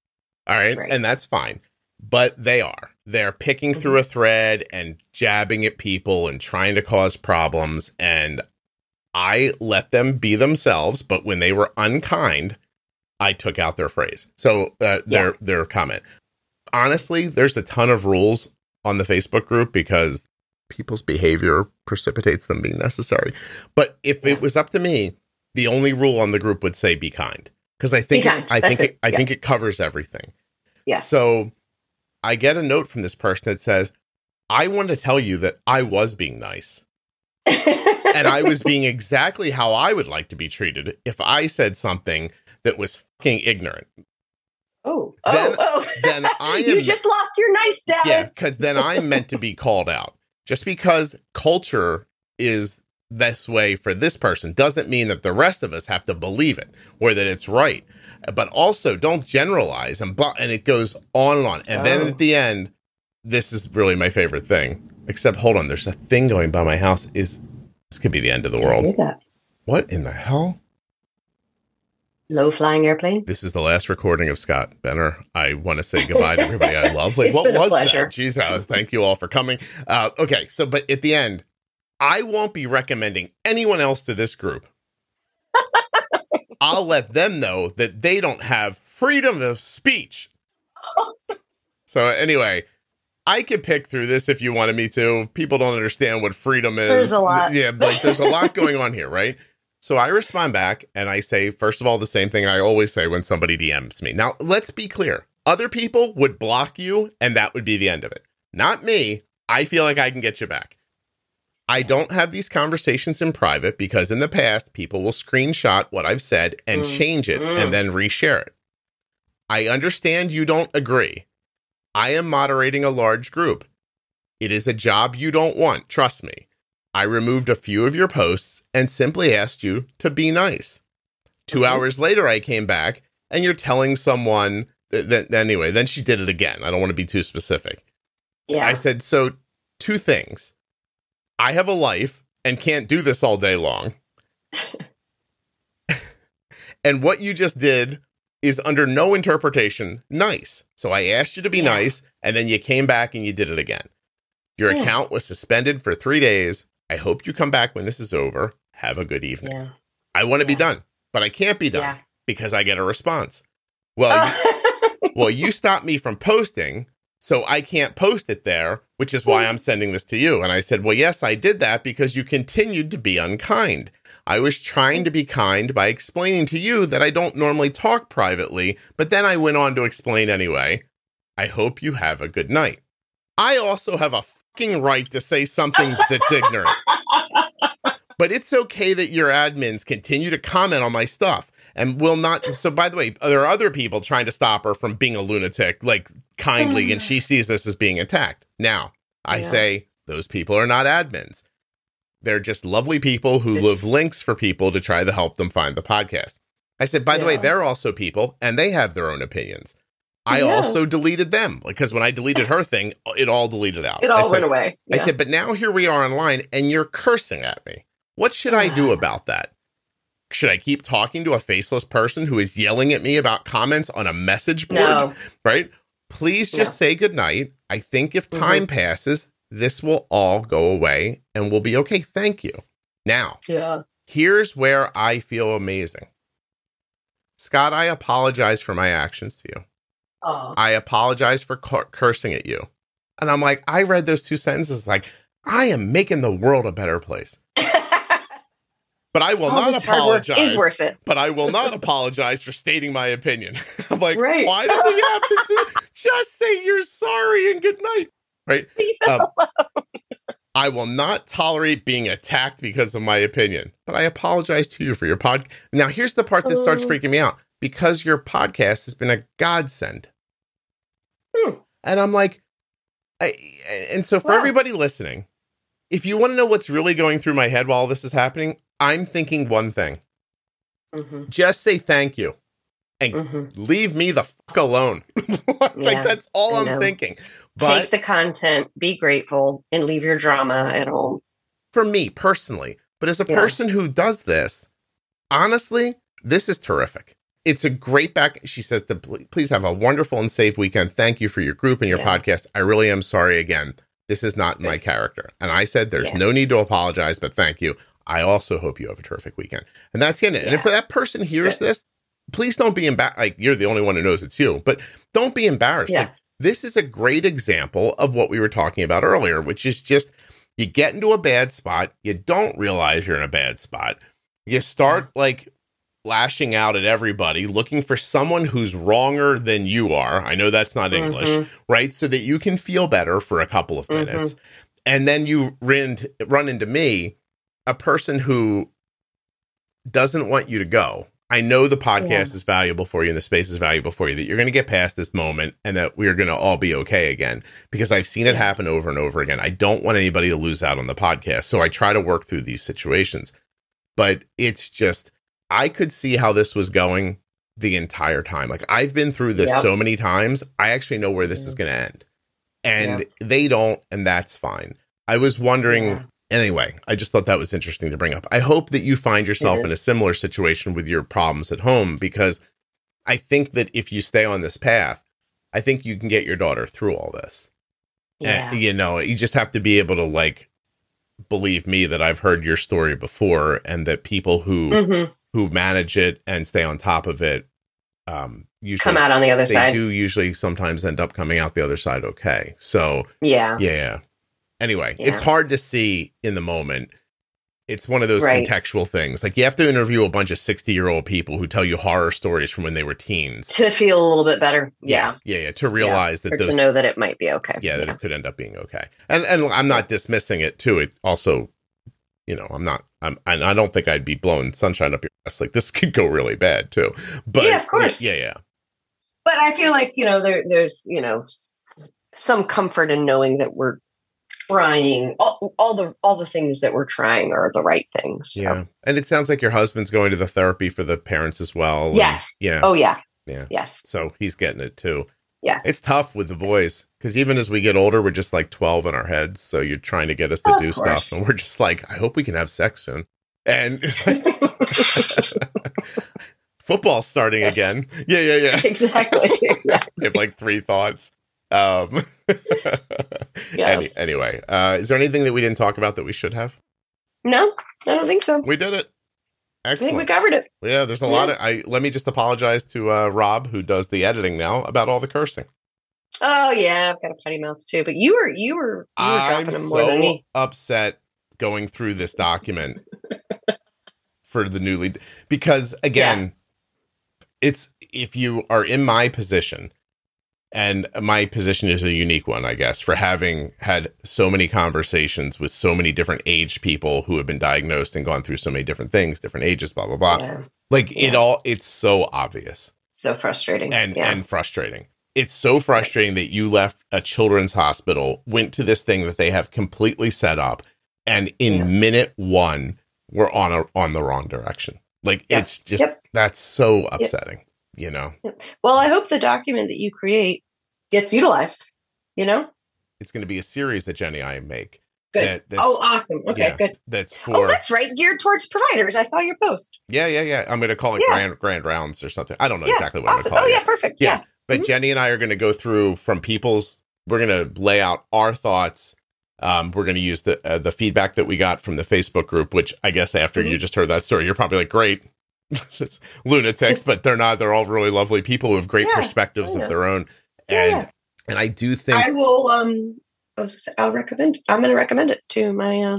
All right. And that's fine. But they are. They're picking through a thread and jabbing at people and trying to cause problems. And I let them be themselves. But when they were unkind, I took out their phrase. So their comment. Honestly, there's a ton of rules on the Facebook group because people's behavior precipitates them being necessary. But if it was up to me, the only rule on the group would say be kind. Because I think it covers everything. Yeah. So I get a note from this person that says, I want to tell you that I was being nice. And I was being exactly how I would like to be treated if I said something that was fucking ignorant. Then I am, you just lost your nice status. Yeah, because then I'm meant to be called out. Just because culture is this way for this person doesn't mean that the rest of us have to believe it or that it's right. But also don't generalize and it goes on and on. And then at the end, this is really my favorite thing. Except, hold on, there's a thing going by my house. This could be the end of the world. What in the hell? Low-flying airplane. This is the last recording of Scott Benner. I want to say goodbye to everybody I love. What was a pleasure. That? Jeez, thank you all for coming. Okay, so but at the end, I won't be recommending anyone else to this group. I'll let them know that they don't have freedom of speech. So anyway, I could pick through this if you wanted me to. People don't understand what freedom is. There's a lot. Yeah, like there's a lot going on here, right? So I respond back and I say, first of all, the same thing I always say when somebody DMs me. Now, let's be clear. Other people would block you and that would be the end of it. Not me. I feel like I can get you back. I don't have these conversations in private because in the past, people will screenshot what I've said and change it and then reshare it. I understand you don't agree. I am moderating a large group. It is a job you don't want, trust me. I removed a few of your posts and simply asked you to be nice. 2 hours later, I came back and you're telling someone that anyway, then she did it again. I don't want to be too specific. Yeah. I said, so 2 things. I have a life and can't do this all day long. And what you just did is under no interpretation nice. So I asked you to be nice, and then you came back and you did it again. Your account was suspended for 3 days. I hope you come back when this is over. Have a good evening. Yeah. I want to be done, but I can't be done because I get a response. Well, you stopped me from posting, so I can't post it there, which is why I'm sending this to you. And I said, well, yes, I did that because you continued to be unkind. I was trying to be kind by explaining to you that I don't normally talk privately, but then I went on to explain anyway. I hope you have a good night. I also have a fucking right to say something that's ignorant. But it's okay that your admins continue to comment on my stuff and will not. So, by the way, there are other people trying to stop her from being a lunatic, like kindly, and she sees this as being attacked. Now, I say those people are not admins. They're just lovely people who leave links for people to try to help them find the podcast. I said, by the way, they're also people and they have their own opinions. I also deleted them because when I deleted her thing, it all deleted out. It all went away. I said, but now here we are online and you're cursing at me. What should I do about that? Should I keep talking to a faceless person who is yelling at me about comments on a message board? No. Right? Please just say goodnight. I think if time passes, this will all go away and we'll be okay. Thank you. Now, here's where I feel amazing. Scott, I apologize for my actions to you. I apologize for cursing at you. And I'm like, I read those 2 sentences like, I am making the world a better place. But I will not apologize. Is worth it. But I will not apologize for stating my opinion. I'm like, why do we have to just say you're sorry and good night? Right? I will not tolerate being attacked because of my opinion, but I apologize to you for your podcast. Now, here's the part that starts freaking me out. Because your podcast has been a godsend. And I'm like, and so for everybody listening, if you want to know what's really going through my head while all this is happening, I'm thinking one thing. Just say thank you and leave me the fuck alone. Like that's all I'm thinking. But take the content, be grateful, and leave your drama at home. For me personally, but as a person who does this, honestly, this is terrific. It's a great back. She says, please have a wonderful and safe weekend. Thank you for your group and your podcast. I really am sorry again. This is not my character. And I said, there's no need to apologize, but thank you. I also hope you have a terrific weekend. And that's the end. And if that person hears this, please don't be embarrassed. Like, you're the only one who knows it's you, but don't be embarrassed. Like, this is a great example of what we were talking about earlier, which is just you get into a bad spot. You don't realize you're in a bad spot. You start like lashing out at everybody, looking for someone who's wronger than you are. I know that's not English, right? So that you can feel better for a couple of minutes. And then you run into me, a person who doesn't want you to go. I know the podcast is valuable for you and the space is valuable for you, that you're going to get past this moment and that we're going to all be okay again, because I've seen it happen over and over again. I don't want anybody to lose out on the podcast. So I try to work through these situations, but it's just, I could see how this was going the entire time. Like, I've been through this so many times. I actually know where this is going to end, and they don't. And that's fine. I was wondering, anyway, I just thought that was interesting to bring up. I hope that you find yourself in a similar situation with your problems at home, because I think that if you stay on this path, I think you can get your daughter through all this. And, you know, you just have to be able to, like, believe me that I've heard your story before, and that people who manage it and stay on top of it usually come out on the other side. They do usually sometimes end up coming out the other side okay. So, anyway, it's hard to see in the moment. It's one of those contextual things. Like, you have to interview a bunch of 60-year-old people who tell you horror stories from when they were teens. To feel a little bit better. To realize that to know that it might be okay. That it could end up being okay. And I'm not dismissing it too. It also, you know, and I don't think I'd be blowing sunshine up your ass. Like, this could go really bad too. But of course. But I feel like, you know, there's, you know, some comfort in knowing that we're trying all the things that we're trying are the right things. So. And it sounds like your husband's going to the therapy for the parents as well. Yes. And, Oh yeah. Yeah. Yes. So he's getting it too. Yes. It's tough with the boys because even as we get older, we're just like 12 in our heads. So you're trying to get us to do stuff. And we're just like, I hope we can have sex soon. And football's starting again. Yeah. Exactly. I have like 3 thoughts. Yes. Anyway, is there anything that we didn't talk about that we should have? No, I don't think so. We did it. Excellent. I think we covered it. Yeah, there's a lot of. Let me just apologize to Rob, who does the editing now, about all the cursing. Oh yeah, I've got a potty mouth too. But you were dropping them more than me. I'm so upset going through this document for the newly, because again, it's, if you are in my position, and my position is a unique one, I guess, for having had so many conversations with so many different aged people who have been diagnosed and gone through so many different things, different ages, blah, blah, blah. Yeah. Like it's so obvious. So frustrating. And frustrating. It's so frustrating that you left a children's hospital, went to this thing that they have completely set up, and in minute 1, we're on the wrong direction. Like, it's just, that's so upsetting, you know? Well, I hope the document that you create gets utilized, you know? It's going to be a series that Jenny and I make. Good. Awesome. Okay, good. That's for... that's right. Geared towards providers. I saw your post. Yeah. I'm going to call it Grand Rounds or something. I don't know exactly what I'm going to call it. Oh, yeah, perfect. Yeah. But Jenny and I are going to go through from people's... We're going to lay out our thoughts. We're going to use the feedback that we got from the Facebook group, which I guess after you just heard that story, you're probably like, great. Lunatics, but they're not. They're all really lovely people who have great perspectives of their own. And I do think... I will... I'm going to recommend it to my...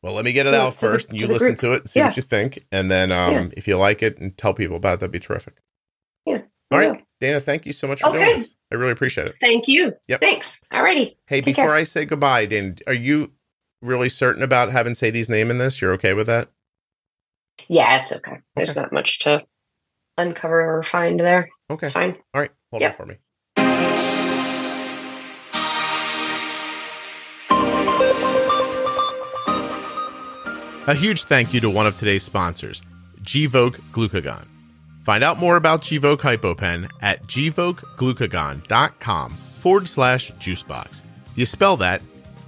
well, let me get it out first, and you listen to it and see what you think. And then if you like it and tell people about it, that'd be terrific. Yeah. All right. Dana, thank you so much for doing this. I really appreciate it. Thank you. Yep. Thanks. All righty. Hey, before I say goodbye, Dana, are you really certain about having Sadie's name in this? You're okay with that? Yeah, it's okay. There's not much to uncover or find there. Okay. It's fine. All right. Hold on for me. A huge thank you to one of today's sponsors, Gvoke Glucagon. Find out more about Gvoke HypoPen at gvokeglucagon.com/juicebox. You spell that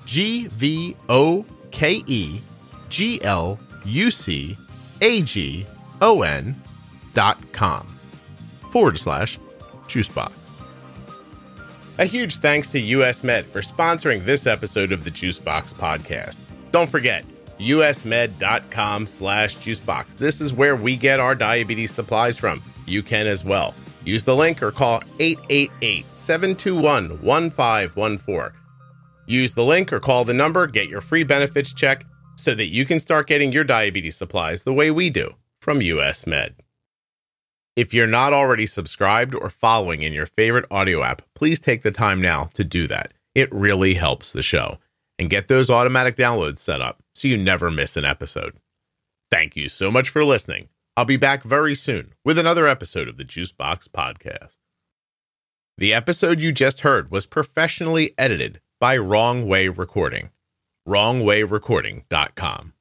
GVOKEGLUCAGON.com/juicebox. A huge thanks to US Med for sponsoring this episode of the Juicebox Podcast. Don't forget, usmed.com/juicebox. This is where we get our diabetes supplies from. You can as well. Use the link or call 888-721-1514. Use the link or call the number, get your free benefits check so that you can start getting your diabetes supplies the way we do from US Med. If you're not already subscribed or following in your favorite audio app, please take the time now to do that. It really helps the show. And get those automatic downloads set up so you never miss an episode. Thank you so much for listening. I'll be back very soon with another episode of the Juicebox Podcast. The episode you just heard was professionally edited by Wrong Way Recording. WrongWayRecording.com.